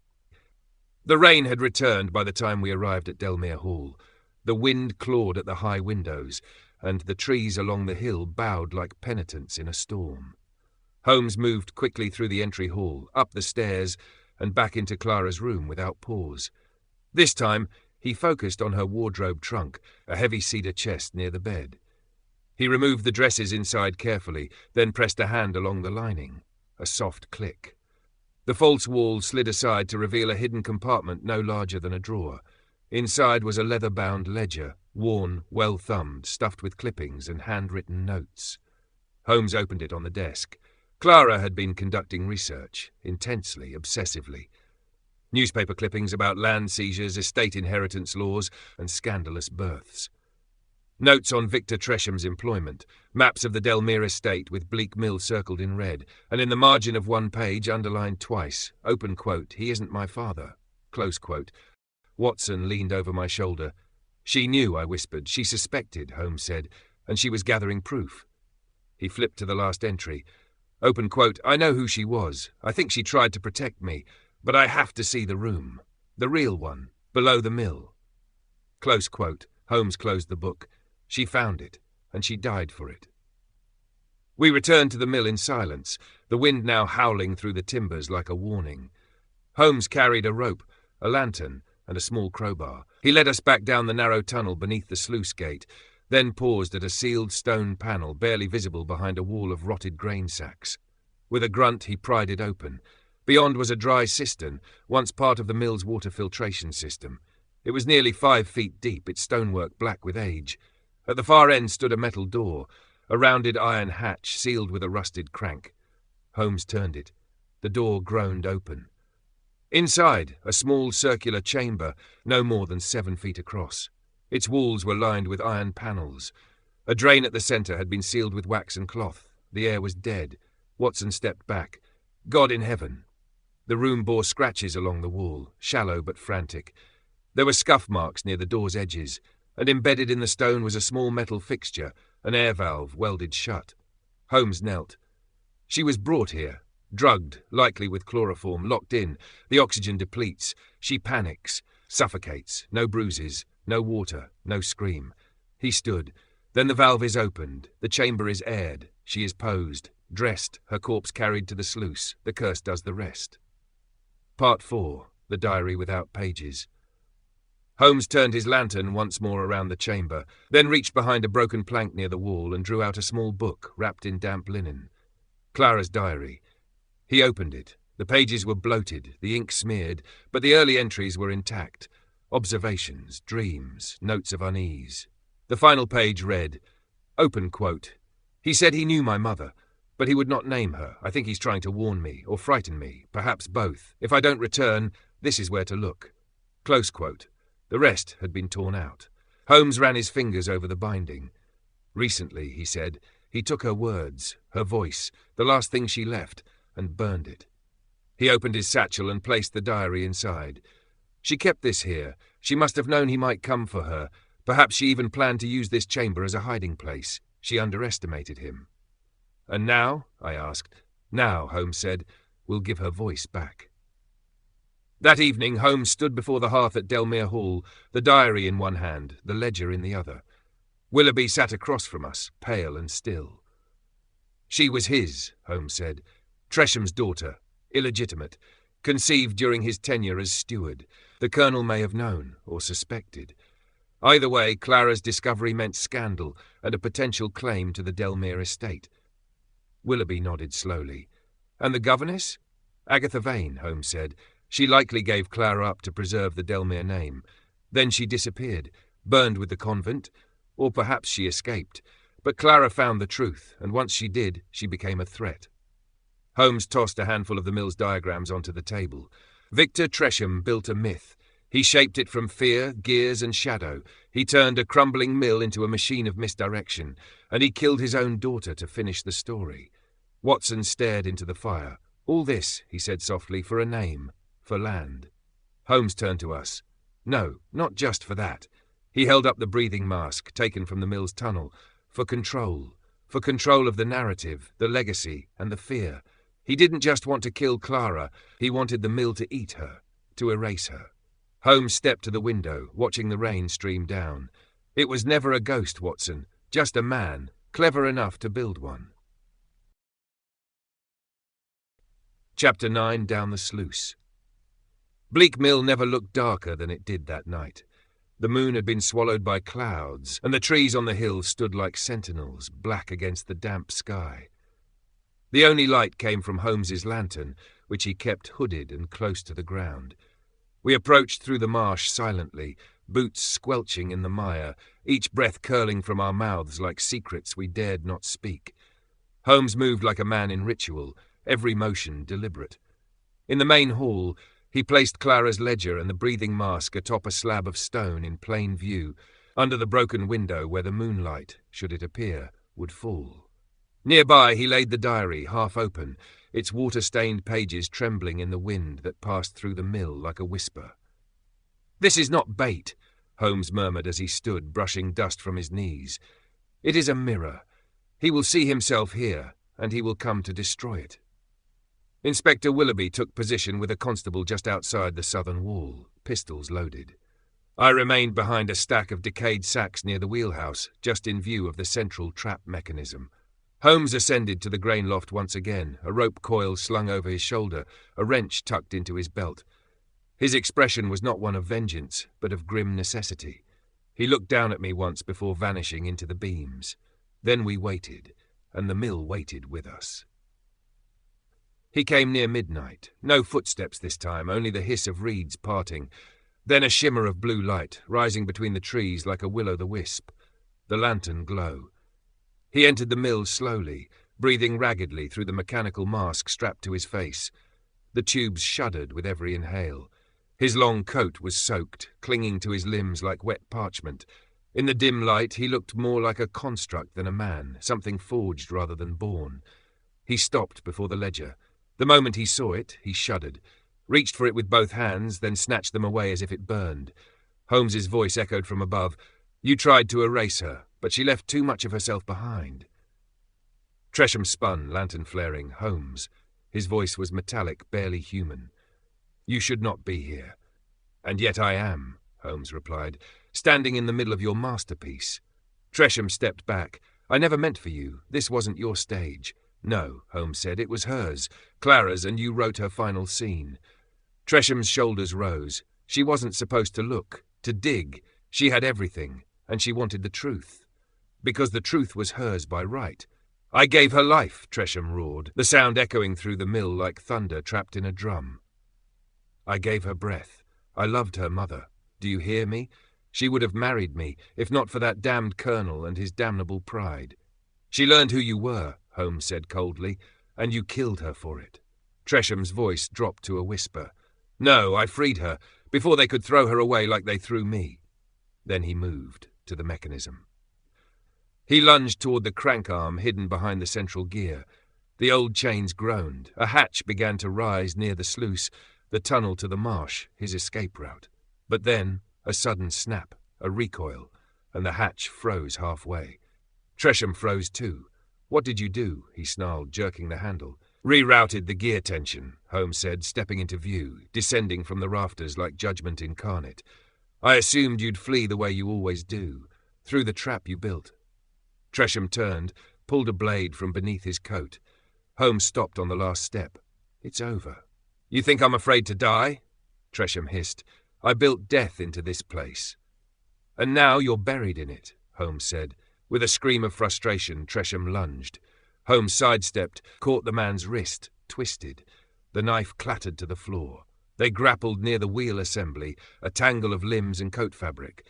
The rain had returned by the time we arrived at Delmare Hall. The wind clawed at the high windows, and the trees along the hill bowed like penitents in a storm. Holmes moved quickly through the entry hall, up the stairs, and back into Clara's room without pause. This time, he focused on her wardrobe trunk, a heavy cedar chest near the bed. He removed the dresses inside carefully, then pressed a hand along the lining. A soft click. The false wall slid aside to reveal a hidden compartment no larger than a drawer. Inside was a leather-bound ledger, worn, well-thumbed, stuffed with clippings and handwritten notes. Holmes opened it on the desk. Clara had been conducting research, intensely, obsessively. Newspaper clippings about land seizures, estate inheritance laws, and scandalous births. Notes on Victor Tresham's employment, maps of the Delmare estate with Bleak Mill circled in red, and in the margin of one page underlined twice, open quote, "He isn't my father," close quote. Watson leaned over my shoulder. "She knew," I whispered. "She suspected," Holmes said, "and she was gathering proof." He flipped to the last entry. Open quote, "I know who she was. I think she tried to protect me, but I have to see the room. The real one, below the mill." Close quote. Holmes closed the book. "She found it, and she died for it." We returned to the mill in silence, the wind now howling through the timbers like a warning. Holmes carried a rope, a lantern, and a small crowbar. He led us back down the narrow tunnel beneath the sluice gate, then paused at a sealed stone panel barely visible behind a wall of rotted grain sacks. With a grunt, he pried it open. Beyond was a dry cistern, once part of the mill's water filtration system. It was nearly 5 feet deep, its stonework black with age. At the far end stood a metal door, a rounded iron hatch sealed with a rusted crank. Holmes turned it. The door groaned open. Inside, a small circular chamber, no more than 7 feet across. Its walls were lined with iron panels. A drain at the centre had been sealed with wax and cloth. The air was dead. Watson stepped back. God in heaven. The room bore scratches along the wall, shallow but frantic. There were scuff marks near the door's edges, and embedded in the stone was a small metal fixture, an air valve welded shut. Holmes knelt. "She was brought here. Drugged, likely with chloroform, locked in. The oxygen depletes. She panics, suffocates. No bruises, no water, no scream. He stood. Then the valve is opened. The chamber is aired. She is posed, dressed, her corpse carried to the sluice. The curse does the rest. Part 4. The diary without pages. Holmes turned his lantern once more around the chamber, then reached behind a broken plank near the wall and drew out a small book wrapped in damp linen. Clara's diary. He opened it. The pages were bloated, the ink smeared, but the early entries were intact. Observations, dreams, notes of unease. The final page read, open quote, "He said he knew my mother, but he would not name her. I think he's trying to warn me, or frighten me, perhaps both. If I don't return, this is where to look." Close quote. The rest had been torn out. Holmes ran his fingers over the binding. Recently, he said, he took her words, her voice, the last thing she left, and burned it. He opened his satchel and placed the diary inside. She kept this here. She must have known he might come for her. Perhaps she even planned to use this chamber as a hiding place. She underestimated him. "And now?" I asked. "Now," Holmes said, "we'll give her voice back." That evening, Holmes stood before the hearth at Delmare Hall, the diary in one hand, the ledger in the other. Willoughby sat across from us, pale and still. "She was his," Holmes said. "Tresham's daughter, illegitimate, conceived during his tenure as steward. The Colonel may have known, or suspected. Either way, Clara's discovery meant scandal and a potential claim to the Delmare estate." Willoughby nodded slowly. "And the governess?" "Agatha Vane," Holmes said. "She likely gave Clara up to preserve the Delmare name. Then she disappeared, burned with the convent, or perhaps she escaped. But Clara found the truth, and once she did, she became a threat." Holmes tossed a handful of the mill's diagrams onto the table. "Victor Tresham built a myth. He shaped it from fear, gears, and shadow. He turned a crumbling mill into a machine of misdirection, and he killed his own daughter to finish the story." Watson stared into the fire. "All this," he said softly, "for a name, for land." Holmes turned to us. "No, not just for that." He held up the breathing mask, taken from the mill's tunnel. "For control of the narrative, the legacy, and the fear. He didn't just want to kill Clara, he wanted the mill to eat her, to erase her." Holmes stepped to the window, watching the rain stream down. "It was never a ghost, Watson, just a man, clever enough to build one." Chapter 9. Down the Sluice. Bleak Mill never looked darker than it did that night. The moon had been swallowed by clouds, and the trees on the hill stood like sentinels, black against the damp sky. The only light came from Holmes's lantern, which he kept hooded and close to the ground. We approached through the marsh silently, boots squelching in the mire, each breath curling from our mouths like secrets we dared not speak. Holmes moved like a man in ritual, every motion deliberate. In the main hall, he placed Clara's ledger and the breathing mask atop a slab of stone in plain view, under the broken window where the moonlight, should it appear, would fall. Nearby he laid the diary, half open, its water-stained pages trembling in the wind that passed through the mill like a whisper. "This is not bait," Holmes murmured as he stood, brushing dust from his knees. "It is a mirror. He will see himself here, and he will come to destroy it." Inspector Willoughby took position with a constable just outside the southern wall, pistols loaded. I remained behind a stack of decayed sacks near the wheelhouse, just in view of the central trap mechanism. Holmes ascended to the grain loft once again, a rope coil slung over his shoulder, a wrench tucked into his belt. His expression was not one of vengeance, but of grim necessity. He looked down at me once before vanishing into the beams. Then we waited, and the mill waited with us. He came near midnight. No footsteps this time, only the hiss of reeds parting. Then a shimmer of blue light, rising between the trees like a will-o'-the-wisp. The lantern glow. He entered the mill slowly, breathing raggedly through the mechanical mask strapped to his face. The tubes shuddered with every inhale. His long coat was soaked, clinging to his limbs like wet parchment. In the dim light, he looked more like a construct than a man, something forged rather than born. He stopped before the ledger. The moment he saw it, he shuddered, reached for it with both hands, then snatched them away as if it burned. Holmes's voice echoed from above. "You tried to erase her, but she left too much of herself behind." Tresham spun, lantern flaring. "Holmes." His voice was metallic, barely human. "You should not be here." "And yet I am," Holmes replied, "standing in the middle of your masterpiece." Tresham stepped back. "I never meant for you. This wasn't your stage." "No," Holmes said, "it was hers, Clara's, and you wrote her final scene." Tresham's shoulders rose. She wasn't supposed to look, to dig. She had everything, and she wanted the truth. Because the truth was hers by right. "I gave her life," Tresham roared, the sound echoing through the mill like thunder trapped in a drum. "I gave her breath. I loved her mother. Do you hear me? She would have married me, if not for that damned colonel and his damnable pride." "She learned who you were," Holmes said coldly, "and you killed her for it." Tresham's voice dropped to a whisper. "No, I freed her, before they could throw her away like they threw me." Then he moved to the mechanism. He lunged toward the crank arm hidden behind the central gear. The old chains groaned. A hatch began to rise near the sluice, the tunnel to the marsh, his escape route. But then, a sudden snap, a recoil, and the hatch froze halfway. Tresham froze too. "What did you do?" he snarled, jerking the handle. "Rerouted the gear tension," Holmes said, stepping into view, descending from the rafters like judgment incarnate. "I assumed you'd flee the way you always do, through the trap you built." Tresham turned, pulled a blade from beneath his coat. Holmes stopped on the last step. "It's over." "You think I'm afraid to die?" Tresham hissed. "I built death into this place." "And now you're buried in it," Holmes said. With a scream of frustration, Tresham lunged. Holmes sidestepped, caught the man's wrist, twisted. The knife clattered to the floor. They grappled near the wheel assembly, a tangle of limbs and coat fabric.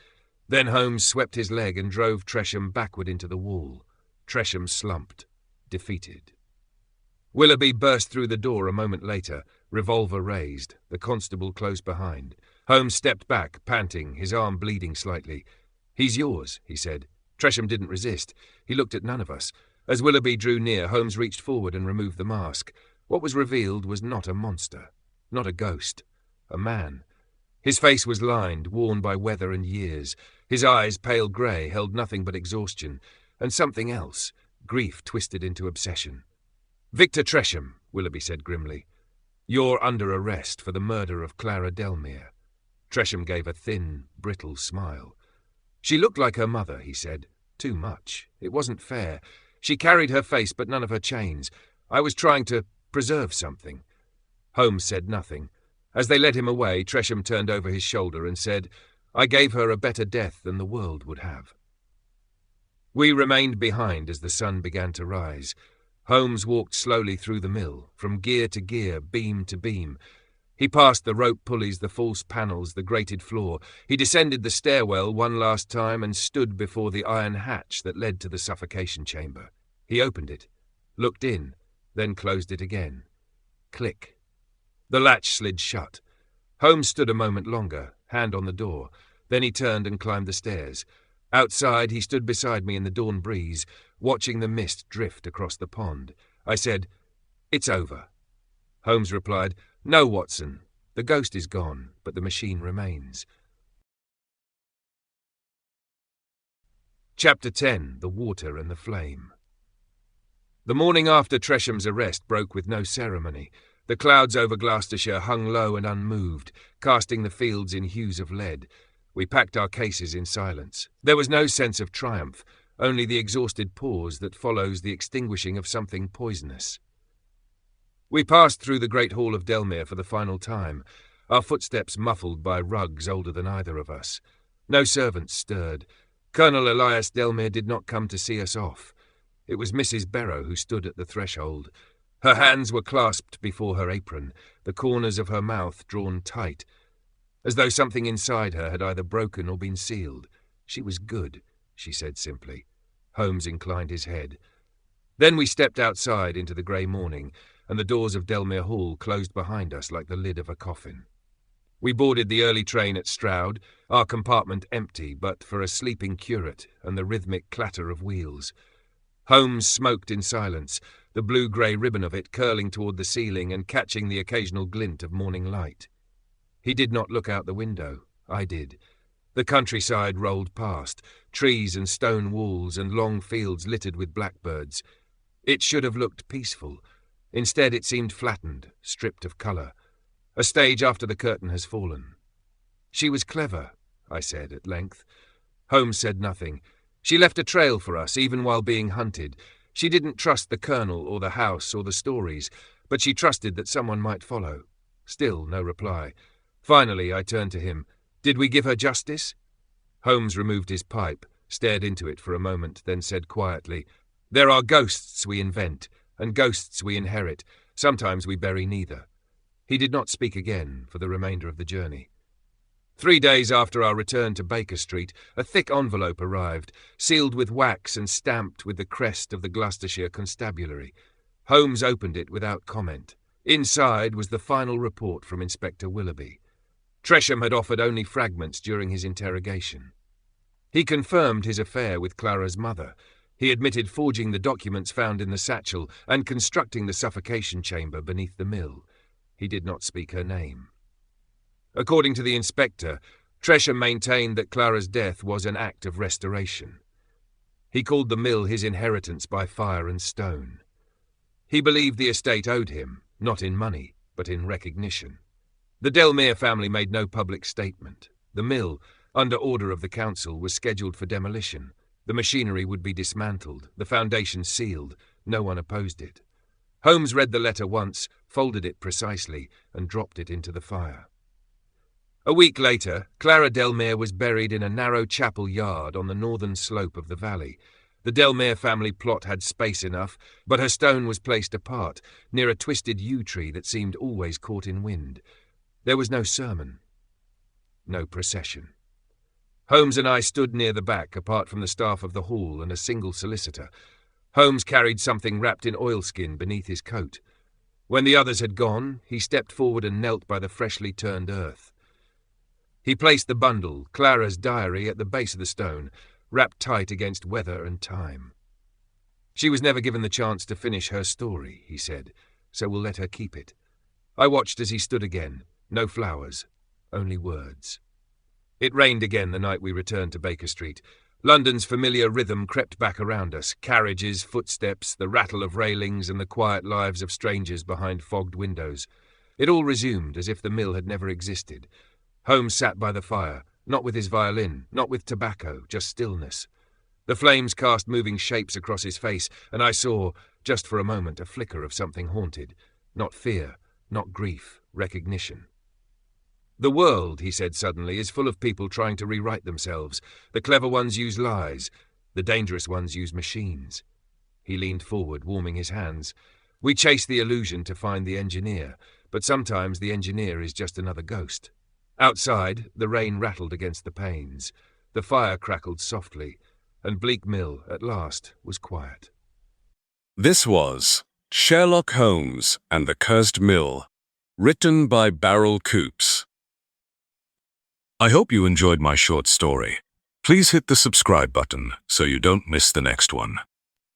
Then Holmes swept his leg and drove Tresham backward into the wall. Tresham slumped, defeated. Willoughby burst through the door a moment later, revolver raised, the constable close behind. Holmes stepped back, panting, his arm bleeding slightly. "He's yours," he said. Tresham didn't resist. He looked at none of us. As Willoughby drew near, Holmes reached forward and removed the mask. What was revealed was not a monster, not a ghost, a man. His face was lined, worn by weather and years. His eyes, pale grey, held nothing but exhaustion, and something else, grief twisted into obsession. "Victor Tresham," Willoughby said grimly, "you're under arrest for the murder of Clara Delmare." Tresham gave a thin, brittle smile. "She looked like her mother," he said. "Too much. It wasn't fair. She carried her face but none of her chains. I was trying to preserve something." Holmes said nothing. As they led him away, Tresham turned over his shoulder and said, "I gave her a better death than the world would have." We remained behind as the sun began to rise. Holmes walked slowly through the mill, from gear to gear, beam to beam. He passed the rope pulleys, the false panels, the grated floor. He descended the stairwell one last time and stood before the iron hatch that led to the suffocation chamber. He opened it, looked in, then closed it again. Click. The latch slid shut. Holmes stood a moment longer, hand on the door. Then he turned and climbed the stairs. Outside, he stood beside me in the dawn breeze, watching the mist drift across the pond. I said, "It's over." Holmes replied, "No, Watson. The ghost is gone, but the machine remains." Chapter 10. The Water and the Flame. The morning after Tresham's arrest broke with no ceremony. The clouds over Gloucestershire hung low and unmoved, casting the fields in hues of lead. We packed our cases in silence. There was no sense of triumph, only the exhausted pause that follows the extinguishing of something poisonous. We passed through the great hall of Delmare for the final time, our footsteps muffled by rugs older than either of us. No servants stirred. Colonel Elias Delmare did not come to see us off. It was Mrs. Barrow who stood at the threshold. Her hands were clasped before her apron, the corners of her mouth drawn tight, as though something inside her had either broken or been sealed. She was good, she said simply. Holmes inclined his head. Then we stepped outside into the grey morning, and the doors of Delmare Hall closed behind us like the lid of a coffin. We boarded the early train at Straoud, our compartment empty but for a sleeping curate and the rhythmic clatter of wheels. Holmes smoked in silence, the blue-grey ribbon of it curling toward the ceiling and catching the occasional glint of morning light. He did not look out the window. I did. The countryside rolled past, trees and stone walls and long fields littered with blackbirds. It should have looked peaceful, Instead, it seemed flattened, stripped of colour. A stage after the curtain has fallen. "She was clever," I said at length. Holmes said nothing. "She left a trail for us, even while being hunted. She didn't trust the colonel or the house or the stories, but she trusted that someone might follow." Still no reply. Finally, I turned to him. "Did we give her justice?" Holmes removed his pipe, stared into it for a moment, then said quietly, "There are ghosts we invent, and ghosts we inherit. Sometimes we bury neither." He did not speak again for the remainder of the journey. 3 days after our return to Baker Street, a thick envelope arrived, sealed with wax and stamped with the crest of the Gloucestershire Constabulary. Holmes opened it without comment. Inside was the final report from Inspector Willoughby. Tresham had offered only fragments during his interrogation. He confirmed his affair with Clara's mother. He admitted forging the documents found in the satchel and constructing the suffocation chamber beneath the mill. He did not speak her name. According to the inspector, Tresham maintained that Clara's death was an act of restoration. He called the mill his inheritance by fire and stone. He believed the estate owed him, not in money, but in recognition. The Delmare family made no public statement. The mill, under order of the council, was scheduled for demolition. The machinery would be dismantled, the foundation sealed. No one opposed it. Holmes read the letter once, folded it precisely, and dropped it into the fire. A week later, Clara Delmare was buried in a narrow chapel yard on the northern slope of the valley. The Delmare family plot had space enough, but her stone was placed apart, near a twisted yew tree that seemed always caught in wind. There was no sermon, no procession. Holmes and I stood near the back, apart from the staff of the hall and a single solicitor. Holmes carried something wrapped in oilskin beneath his coat. When the others had gone, he stepped forward and knelt by the freshly turned earth. He placed the bundle, Clara's diary, at the base of the stone, wrapped tight against weather and time. "She was never given the chance to finish her story," he said, "so we'll let her keep it." I watched as he stood again. No flowers, only words. It rained again the night we returned to Baker Street. London's familiar rhythm crept back around us, carriages, footsteps, the rattle of railings, and the quiet lives of strangers behind fogged windows. It all resumed as if the mill had never existed. Holmes sat by the fire, not with his violin, not with tobacco, just stillness. The flames cast moving shapes across his face, and I saw, just for a moment, a flicker of something haunted. Not fear, not grief, recognition. "The world," he said suddenly, "is full of people trying to rewrite themselves. The clever ones use lies. The dangerous ones use machines." He leaned forward, warming his hands. "We chase the illusion to find the engineer, but sometimes the engineer is just another ghost." Outside, the rain rattled against the panes. The fire crackled softly, and Bleak Mill, at last, was quiet. This was Sherlock Holmes and the Cursed Mill, written by Beryl Coops. I hope you enjoyed my short story. Please hit the subscribe button so you don't miss the next one.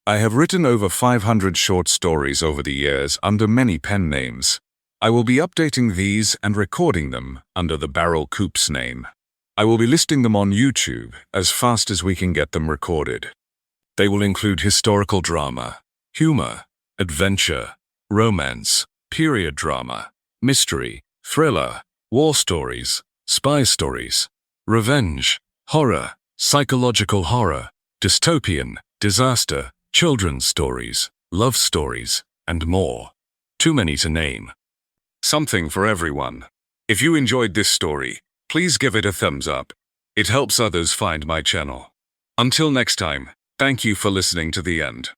I have written over 500 short stories over the years under many pen names. I will be updating these and recording them under the Beryl Coops name. I will be listing them on YouTube as fast as we can get them recorded. They will include historical drama, humor, adventure, romance, period drama, mystery, thriller, war stories, spy stories, revenge, horror, psychological horror, dystopian, disaster, children's stories, love stories, and more. Too many to name. Something for everyone. If you enjoyed this story, please give it a thumbs up. It helps others find my channel. Until next time, thank you for listening to the end.